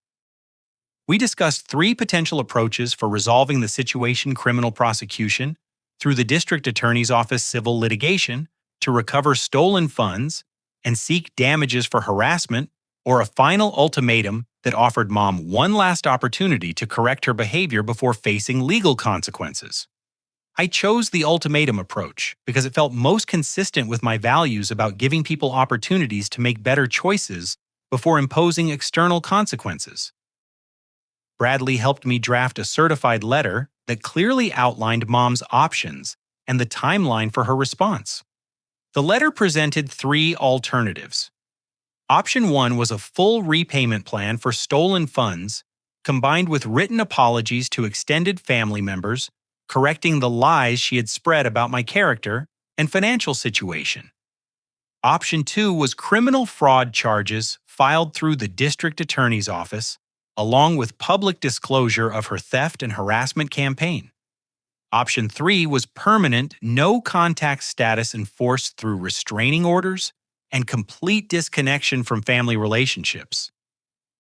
Speaker 1: We discussed 3 potential approaches for resolving the situation: criminal prosecution, through the district attorney's office civil litigation, to recover stolen funds, and seek damages for harassment, or a final ultimatum that offered Mom one last opportunity to correct her behavior before facing legal consequences. I chose the ultimatum approach because it felt most consistent with my values about giving people opportunities to make better choices before imposing external consequences. Bradley helped me draft a certified letter that clearly outlined Mom's options and the timeline for her response. The letter presented 3 alternatives. Option 1 was a full repayment plan for stolen funds, combined with written apologies to extended family members, correcting the lies she had spread about my character and financial situation. Option 2 was criminal fraud charges filed through the district attorney's office, along with public disclosure of her theft and harassment campaign. Option 3 was permanent, no-contact status enforced through restraining orders and complete disconnection from family relationships.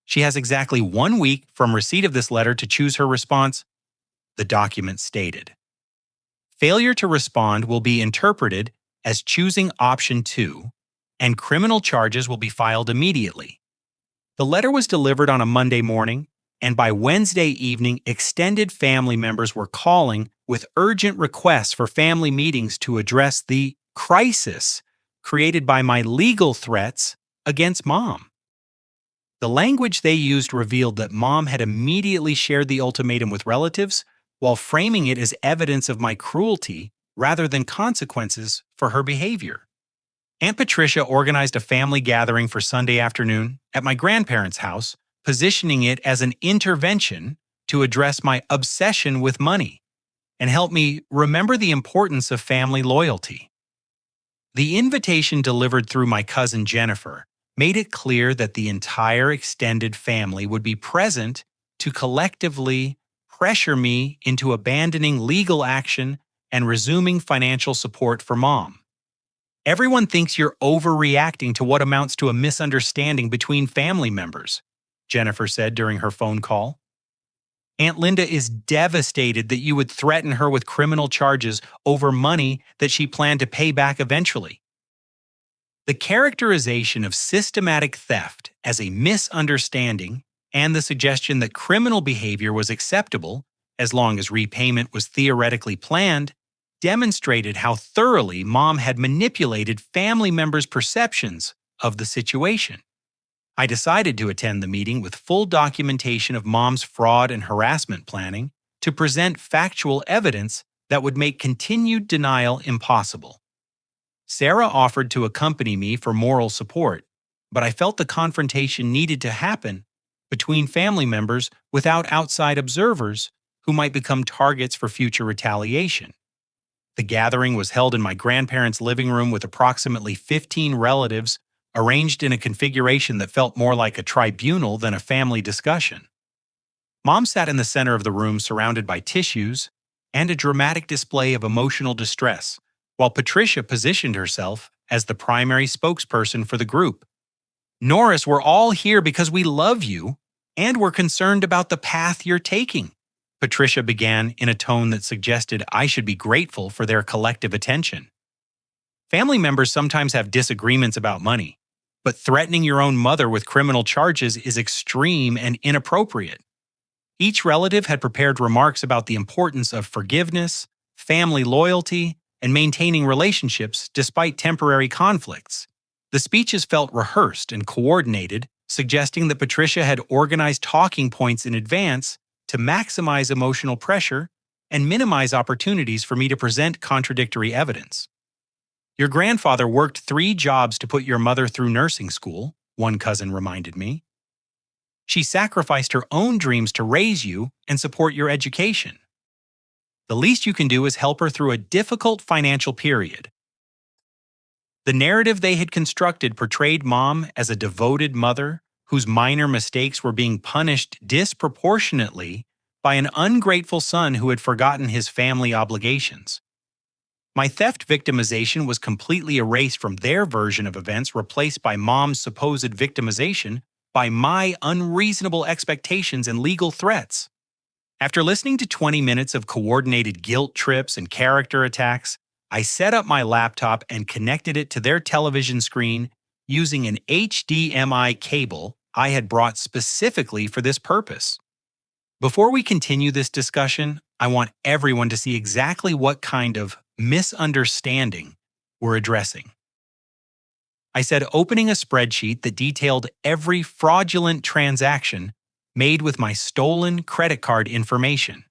Speaker 1: She has exactly 1 week from receipt of this letter to choose her response, the document stated. Failure to respond will be interpreted as choosing option 2, and criminal charges will be filed immediately. The letter was delivered on a Monday morning, and by Wednesday evening, extended family members were calling with urgent requests for family meetings to address the crisis created by my legal threats against Mom. The language they used revealed that Mom had immediately shared the ultimatum with relatives while framing it as evidence of my cruelty rather than consequences for her behavior. Aunt Patricia organized a family gathering for Sunday afternoon at my grandparents' house, positioning it as an intervention to address my obsession with money and help me remember the importance of family loyalty. The invitation delivered through my cousin Jennifer made it clear that the entire extended family would be present to collectively pressure me into abandoning legal action and resuming financial support for Mom. Everyone thinks you're overreacting to what amounts to a misunderstanding between family members, Jennifer said during her phone call. Aunt Linda is devastated that you would threaten her with criminal charges over money that she planned to pay back eventually. The characterization of systematic theft as a misunderstanding and the suggestion that criminal behavior was acceptable as long as repayment was theoretically planned demonstrated how thoroughly Mom had manipulated family members' perceptions of the situation. I decided to attend the meeting with full documentation of mom's fraud and harassment planning to present factual evidence that would make continued denial impossible. Sarah offered to accompany me for moral support, but I felt the confrontation needed to happen between family members without outside observers who might become targets for future retaliation. The gathering was held in my grandparents' living room with approximately 15 relatives, arranged in a configuration that felt more like a tribunal than a family discussion. Mom sat in the center of the room surrounded by tissues and a dramatic display of emotional distress, while Patricia positioned herself as the primary spokesperson for the group. Norris, we're all here because we love you and we're concerned about the path you're taking, Patricia began in a tone that suggested I should be grateful for their collective attention. Family members sometimes have disagreements about money, but threatening your own mother with criminal charges is extreme and inappropriate. Each relative had prepared remarks about the importance of forgiveness, family loyalty, and maintaining relationships despite temporary conflicts. The speeches felt rehearsed and coordinated, suggesting that Patricia had organized talking points in advance to maximize emotional pressure and minimize opportunities for me to present contradictory evidence. Your grandfather worked 3 jobs to put your mother through nursing school, one cousin reminded me. She sacrificed her own dreams to raise you and support your education. The least you can do is help her through a difficult financial period. The narrative they had constructed portrayed Mom as a devoted mother whose minor mistakes were being punished disproportionately by an ungrateful son who had forgotten his family obligations. My theft victimization was completely erased from their version of events, replaced by Mom's supposed victimization by my unreasonable expectations and legal threats. After listening to 20 minutes of coordinated guilt trips and character attacks, I set up my laptop and connected it to their television screen using an HDMI cable I had brought specifically for this purpose. Before we continue this discussion, I want everyone to see exactly what kind of misunderstanding we're addressing. I said opening a spreadsheet that detailed every fraudulent transaction made with my stolen credit card information.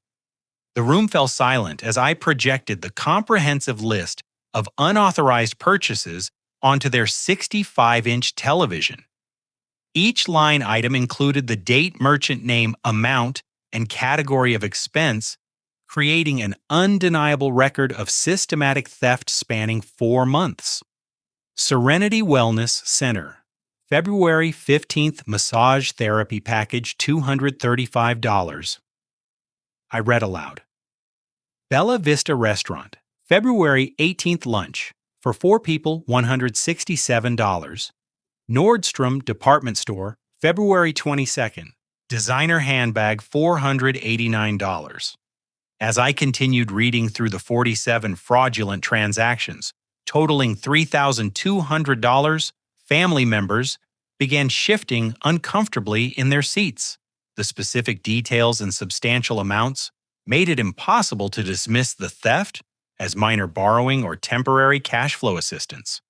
Speaker 1: The room fell silent as I projected the comprehensive list of unauthorized purchases onto their 65-inch television. Each line item included the date, merchant name, amount, and category of expense, creating an undeniable record of systematic theft spanning 4 months. Serenity Wellness Center, February 15th massage therapy package, $235. I read aloud. Bella Vista Restaurant, February 18th lunch, for 4 people, $167. Nordstrom Department Store, February 22nd, designer handbag, $489. As I continued reading through the 47 fraudulent transactions, totaling $3,200, family members began shifting uncomfortably in their seats. The specific details and substantial amounts made it impossible to dismiss the theft as minor borrowing or temporary cash flow assistance.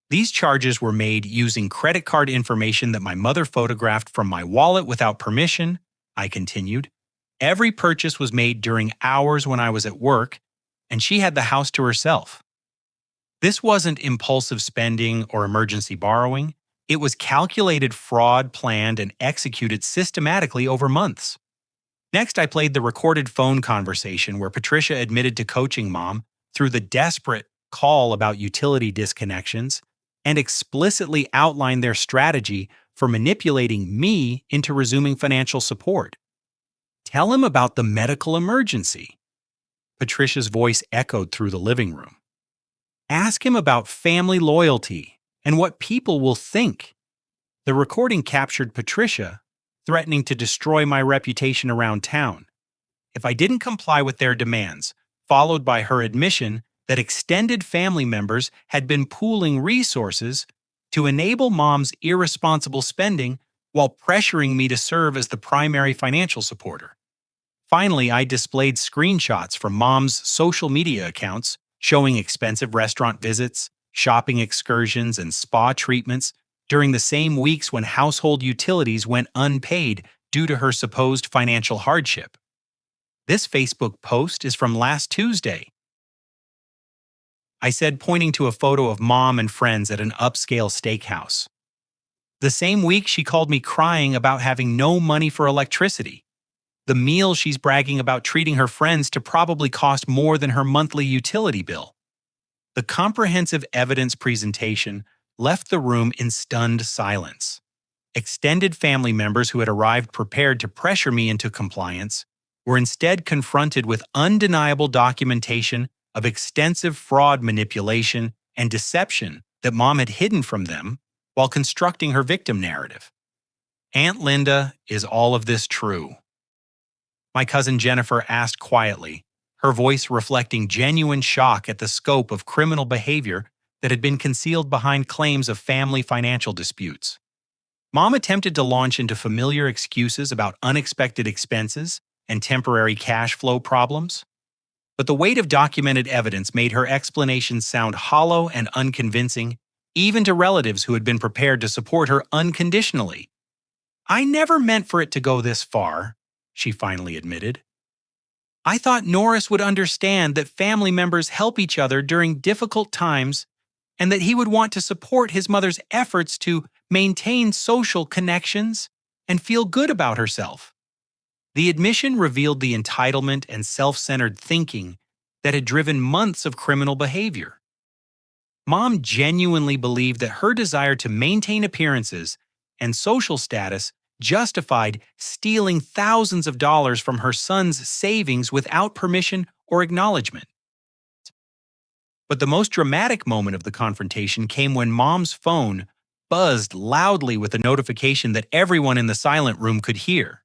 Speaker 1: These charges were made using credit card information that my mother photographed from my wallet without permission, I continued. Every purchase was made during hours when I was at work, and she had the house to herself. This wasn't impulsive spending or emergency borrowing. It was calculated fraud planned and executed systematically over months. Next, I played the recorded phone conversation where Patricia admitted to coaching Mom through the desperate call about utility disconnections and explicitly outlined their strategy for manipulating me into resuming financial support. Tell him about the medical emergency. Patricia's voice echoed through the living room. Ask him about family loyalty and what people will think. The recording captured Patricia threatening to destroy my reputation around town if I didn't comply with their demands, followed by her admission that extended family members had been pooling resources to enable Mom's irresponsible spending while pressuring me to serve as the primary financial supporter. Finally, I displayed screenshots from Mom's social media accounts showing expensive restaurant visits, shopping excursions, and spa treatments during the same weeks when household utilities went unpaid due to her supposed financial hardship. This Facebook post is from last Tuesday. I said, pointing to a photo of mom and friends at an upscale steakhouse. The same week, she called me crying about having no money for electricity. The meal she's bragging about treating her friends to probably cost more than her monthly utility bill. The comprehensive evidence presentation left the room in stunned silence. Extended family members who had arrived prepared to pressure me into compliance were instead confronted with undeniable documentation of extensive fraud manipulation and deception that mom had hidden from them while constructing her victim narrative. Aunt Linda, is all of this true? My cousin Jennifer asked quietly, her voice reflecting genuine shock at the scope of criminal behavior that had been concealed behind claims of family financial disputes. Mom attempted to launch into familiar excuses about unexpected expenses and temporary cash flow problems, but the weight of documented evidence made her explanations sound hollow and unconvincing, even to relatives who had been prepared to support her unconditionally. "I never meant for it to go this far," she finally admitted. "I thought Norris would understand that family members help each other during difficult times and that he would want to support his mother's efforts to maintain social connections and feel good about herself." The admission revealed the entitlement and self-centered thinking that had driven months of criminal behavior. Mom genuinely believed that her desire to maintain appearances and social status justified stealing thousands of dollars from her son's savings without permission or acknowledgement. But the most dramatic moment of the confrontation came when Mom's phone buzzed loudly with a notification that everyone in the silent room could hear.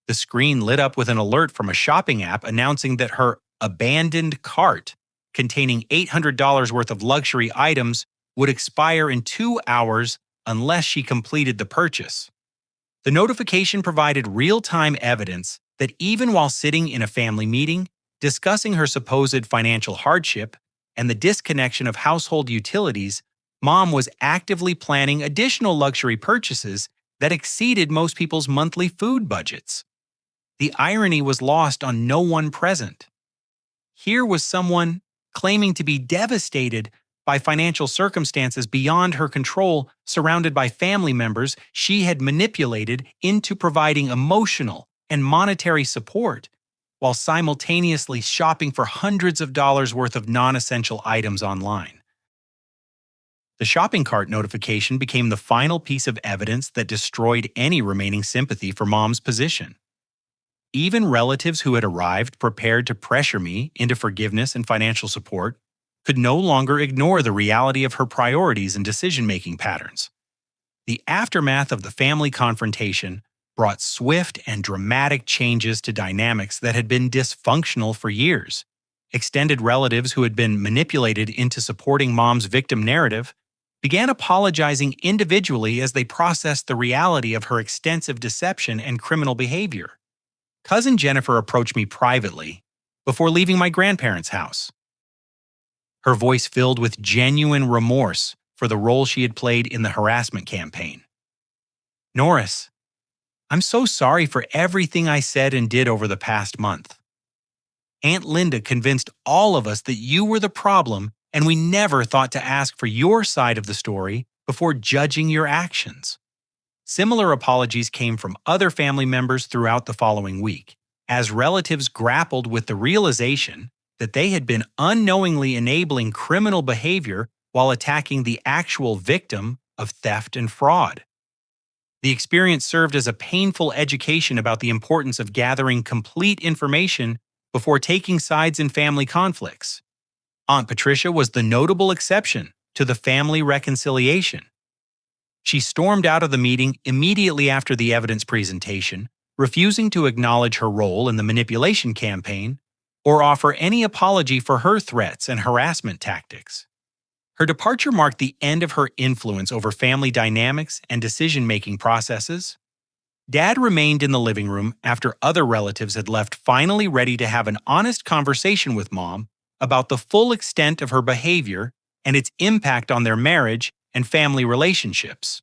Speaker 1: The screen lit up with an alert from a shopping app announcing that her abandoned cart, containing $800 worth of luxury items, would expire in 2 hours unless she completed the purchase. The notification provided real-time evidence that even while sitting in a family meeting, discussing her supposed financial hardship and the disconnection of household utilities, Mom was actively planning additional luxury purchases that exceeded most people's monthly food budgets. The irony was lost on no one present. Here was someone claiming to be devastated by financial circumstances beyond her control, surrounded by family members she had manipulated into providing emotional and monetary support, while simultaneously shopping for hundreds of dollars worth of non-essential items online. The shopping cart notification became the final piece of evidence that destroyed any remaining sympathy for Mom's position. Even relatives who had arrived prepared to pressure me into forgiveness and financial support could no longer ignore the reality of her priorities and decision-making patterns. The aftermath of the family confrontation brought swift and dramatic changes to dynamics that had been dysfunctional for years. Extended relatives who had been manipulated into supporting Mom's victim narrative began apologizing individually as they processed the reality of her extensive deception and criminal behavior. Cousin Jennifer approached me privately before leaving my grandparents' house. Her voice filled with genuine remorse for the role she had played in the harassment campaign. "Norris, I'm so sorry for everything I said and did over the past month. Aunt Linda convinced all of us that you were the problem, and we never thought to ask for your side of the story before judging your actions." Similar apologies came from other family members throughout the following week, as relatives grappled with the realization that they had been unknowingly enabling criminal behavior while attacking the actual victim of theft and fraud. The experience served as a painful education about the importance of gathering complete information before taking sides in family conflicts. Aunt Patricia was the notable exception to the family reconciliation. She stormed out of the meeting immediately after the evidence presentation, refusing to acknowledge her role in the manipulation campaign or offer any apology for her threats and harassment tactics. Her departure marked the end of her influence over family dynamics and decision-making processes. Dad remained in the living room after other relatives had left, finally ready to have an honest conversation with Mom about the full extent of her behavior and its impact on their marriage and family relationships.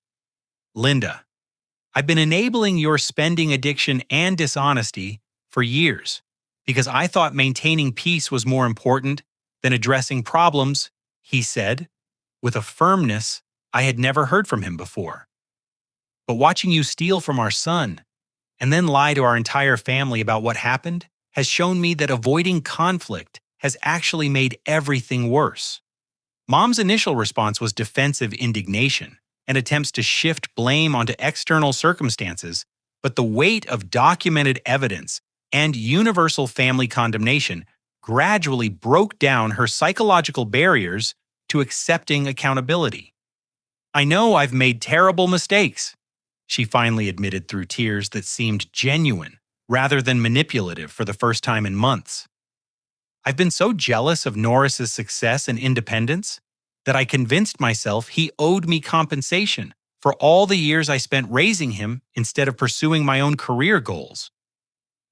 Speaker 1: Linda, I've been enabling your spending addiction and dishonesty for years because I thought maintaining peace was more important than addressing problems, he said, with a firmness I had never heard from him before. But watching you steal from our son and then lie to our entire family about what happened has shown me that avoiding conflict has actually made everything worse. Mom's initial response was defensive indignation and attempts to shift blame onto external circumstances, but the weight of documented evidence and universal family condemnation gradually broke down her psychological barriers to accepting accountability. I know I've made terrible mistakes, she finally admitted through tears that seemed genuine rather than manipulative for the first time in months. I've been so jealous of Norris's success and independence that I convinced myself he owed me compensation for all the years I spent raising him instead of pursuing my own career goals.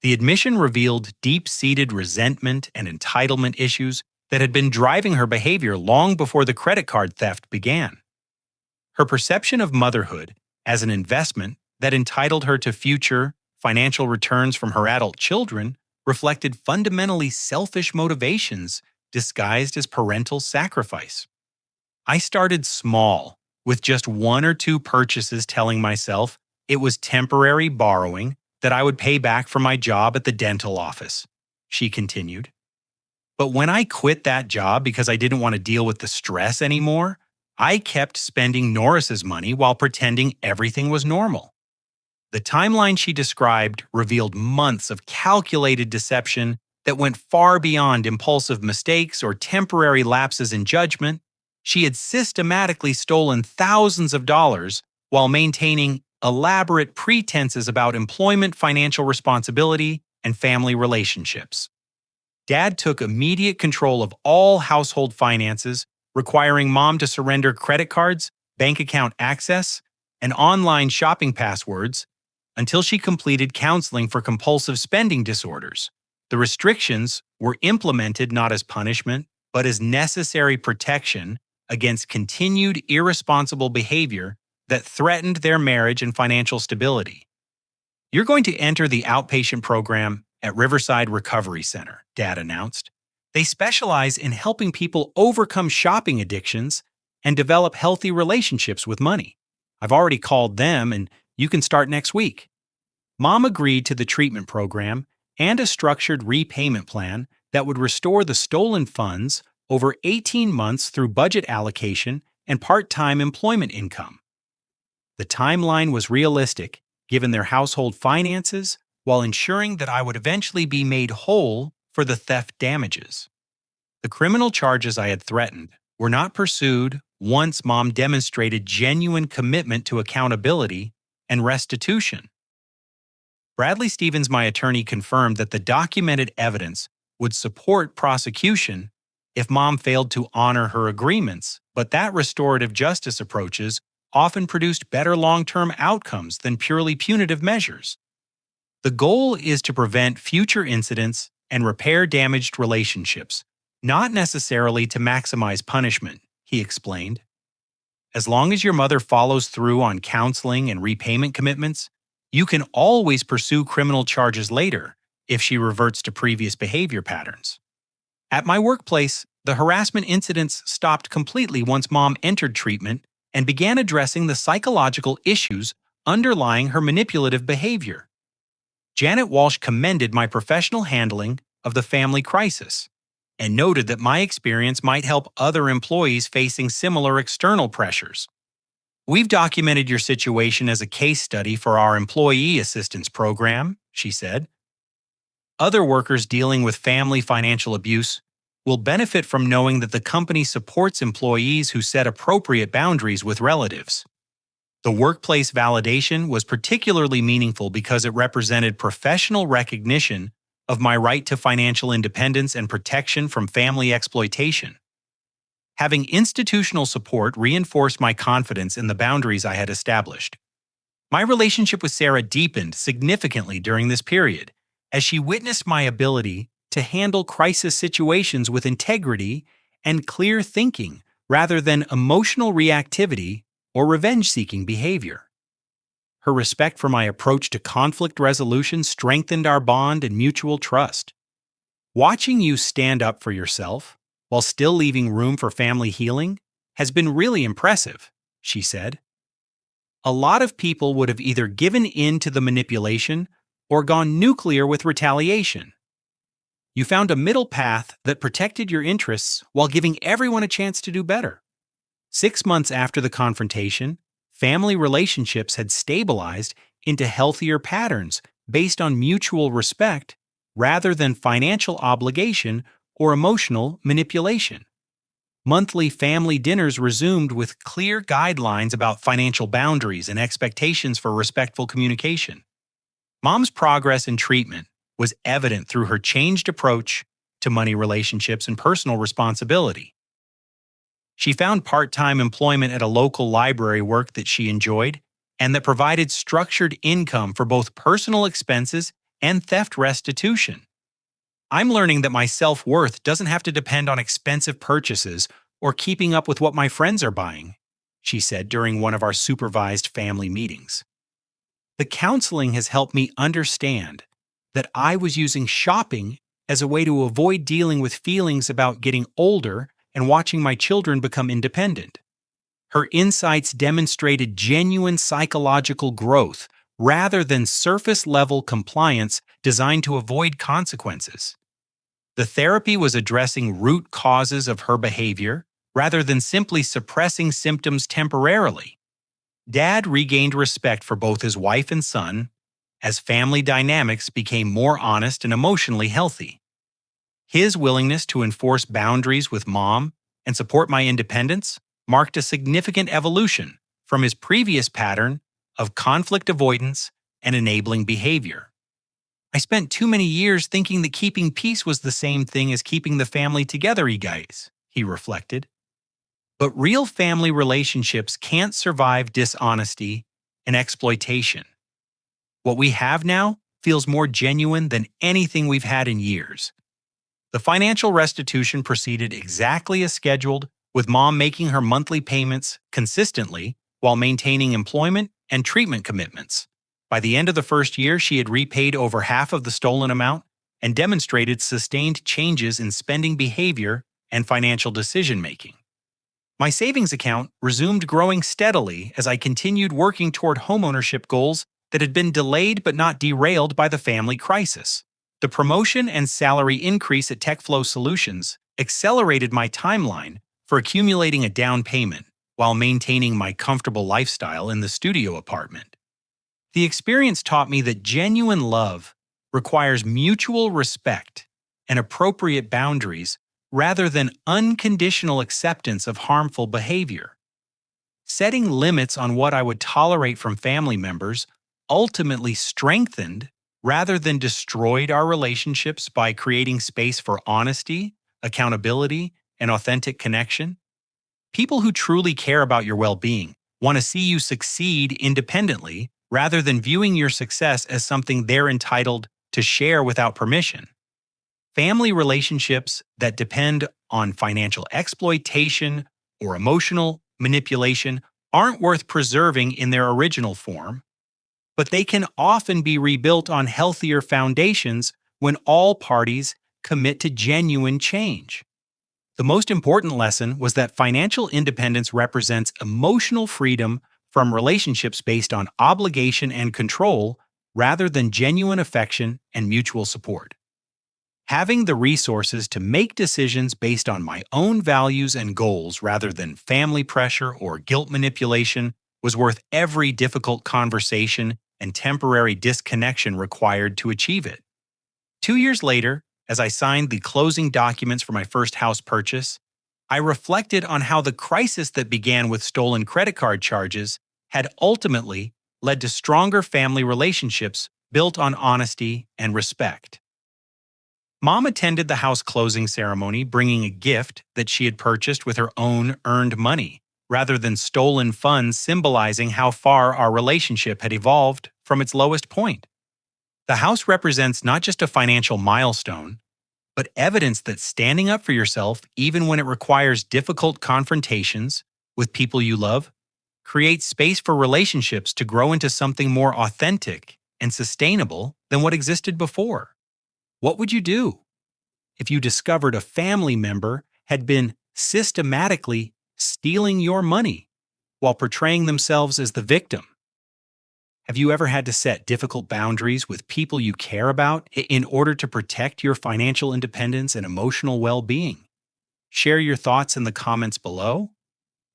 Speaker 1: The admission revealed deep-seated resentment and entitlement issues that had been driving her behavior long before the credit card theft began. Her perception of motherhood as an investment that entitled her to future financial returns from her adult children reflected fundamentally selfish motivations disguised as parental sacrifice. I started small, with just 1 or 2 purchases, telling myself it was temporary borrowing that I would pay back for my job at the dental office, she continued. But when I quit that job because I didn't want to deal with the stress anymore, I kept spending Norris's money while pretending everything was normal. The timeline she described revealed months of calculated deception that went far beyond impulsive mistakes or temporary lapses in judgment. She had systematically stolen thousands of dollars while maintaining elaborate pretenses about employment, financial responsibility, and family relationships. Dad took immediate control of all household finances, requiring Mom to surrender credit cards, bank account access, and online shopping passwords until she completed counseling for compulsive spending disorders. The restrictions were implemented not as punishment, but as necessary protection against continued irresponsible behavior that threatened their marriage and financial stability. You're going to enter the outpatient program at Riverside Recovery Center, Dad announced. They specialize in helping people overcome shopping addictions and develop healthy relationships with money. I've already called them, and you can start next week. Mom agreed to the treatment program and a structured repayment plan that would restore the stolen funds over 18 months through budget allocation and part-time employment income. The timeline was realistic, given their household finances, while ensuring that I would eventually be made whole for the theft damages. The criminal charges I had threatened were not pursued once Mom demonstrated genuine commitment to accountability and restitution. Bradley Stevens, my attorney, confirmed that the documented evidence would support prosecution if Mom failed to honor her agreements, but that restorative justice approaches often produced better long-term outcomes than purely punitive measures. The goal is to prevent future incidents and repair damaged relationships, not necessarily to maximize punishment, he explained. As long as your mother follows through on counseling and repayment commitments, you can always pursue criminal charges later if she reverts to previous behavior patterns. At my workplace, the harassment incidents stopped completely once Mom entered treatment and began addressing the psychological issues underlying her manipulative behavior. Janet Walsh commended my professional handling of the family crisis and noted that my experience might help other employees facing similar external pressures. We've documented your situation as a case study for our employee assistance program, she said. Other workers dealing with family financial abuse will benefit from knowing that the company supports employees who set appropriate boundaries with relatives. The workplace validation was particularly meaningful because it represented professional recognition of my right to financial independence and protection from family exploitation. Having institutional support reinforced my confidence in the boundaries I had established. My relationship with Sarah deepened significantly during this period, as she witnessed my ability to handle crisis situations with integrity and clear thinking rather than emotional reactivity or revenge seeking behavior. Her respect for my approach to conflict resolution strengthened our bond and mutual trust. Watching you stand up for yourself while still leaving room for family healing has been really impressive, she said. A lot of people would have either given in to the manipulation or gone nuclear with retaliation. You found a middle path that protected your interests while giving everyone a chance to do better. 6 months after the confrontation, family relationships had stabilized into healthier patterns based on mutual respect rather than financial obligation or emotional manipulation. Monthly family dinners resumed with clear guidelines about financial boundaries and expectations for respectful communication. Mom's progress in treatment was evident through her changed approach to money relationships and personal responsibility. She found part-time employment at a local library work that she enjoyed and that provided structured income for both personal expenses and theft restitution. I'm learning that my self-worth doesn't have to depend on expensive purchases or keeping up with what my friends are buying, she said during one of our supervised family meetings. The counseling has helped me understand that I was using shopping as a way to avoid dealing with feelings about getting older and watching my children become independent. Her insights demonstrated genuine psychological growth rather than surface-level compliance designed to avoid consequences. The therapy was addressing root causes of her behavior rather than simply suppressing symptoms temporarily. Dad regained respect for both his wife and son as family dynamics became more honest and emotionally healthy. His willingness to enforce boundaries with Mom and support my independence marked a significant evolution from his previous pattern of conflict avoidance and enabling behavior. I spent too many years thinking that keeping peace was the same thing as keeping the family together, you guys, he reflected. But real family relationships can't survive dishonesty and exploitation. What we have now feels more genuine than anything we've had in years. The financial restitution proceeded exactly as scheduled, with Mom making her monthly payments consistently while maintaining employment and treatment commitments. By the end of the first year, she had repaid over half of the stolen amount and demonstrated sustained changes in spending behavior and financial decision-making. My savings account resumed growing steadily as I continued working toward homeownership goals that had been delayed but not derailed by the family crisis. The promotion and salary increase at TechFlow Solutions accelerated my timeline for accumulating a down payment while maintaining my comfortable lifestyle in the studio apartment. The experience taught me that genuine love requires mutual respect and appropriate boundaries rather than unconditional acceptance of harmful behavior. Setting limits on what I would tolerate from family members ultimately strengthened rather than destroyed our relationships by creating space for honesty, accountability, and authentic connection. People who truly care about your well-being want to see you succeed independently rather than viewing your success as something they're entitled to share without permission. Family relationships that depend on financial exploitation or emotional manipulation aren't worth preserving in their original form, but they can often be rebuilt on healthier foundations when all parties commit to genuine change. The most important lesson was that financial independence represents emotional freedom from relationships based on obligation and control rather than genuine affection and mutual support. Having the resources to make decisions based on my own values and goals rather than family pressure or guilt manipulation was worth every difficult conversation and temporary disconnection required to achieve it. 2 years later, as I signed the closing documents for my first house purchase, I reflected on how the crisis that began with stolen credit card charges had ultimately led to stronger family relationships built on honesty and respect. Mom attended the house closing ceremony bringing a gift that she had purchased with her own earned money, rather than stolen funds symbolizing how far our relationship had evolved from its lowest point. The house represents not just a financial milestone, but evidence that standing up for yourself, even when it requires difficult confrontations with people you love, creates space for relationships to grow into something more authentic and sustainable than what existed before. What would you do if you discovered a family member had been systematically stealing your money while portraying themselves as the victim? Have you ever had to set difficult boundaries with people you care about in order to protect your financial independence and emotional well being? Share your thoughts in the comments below.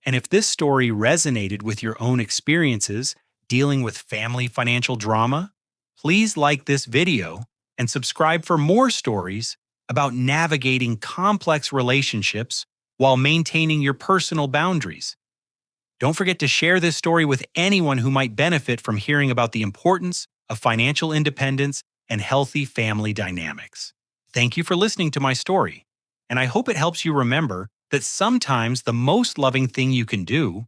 Speaker 1: And if this story resonated with your own experiences dealing with family financial drama, please like this video and subscribe for more stories about navigating complex relationships while maintaining your personal boundaries. Don't forget to share this story with anyone who might benefit from hearing about the importance of financial independence and healthy family dynamics. Thank you for listening to my story, and I hope it helps you remember that sometimes the most loving thing you can do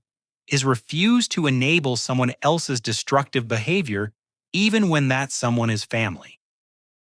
Speaker 1: is refuse to enable someone else's destructive behavior, even when that someone is family.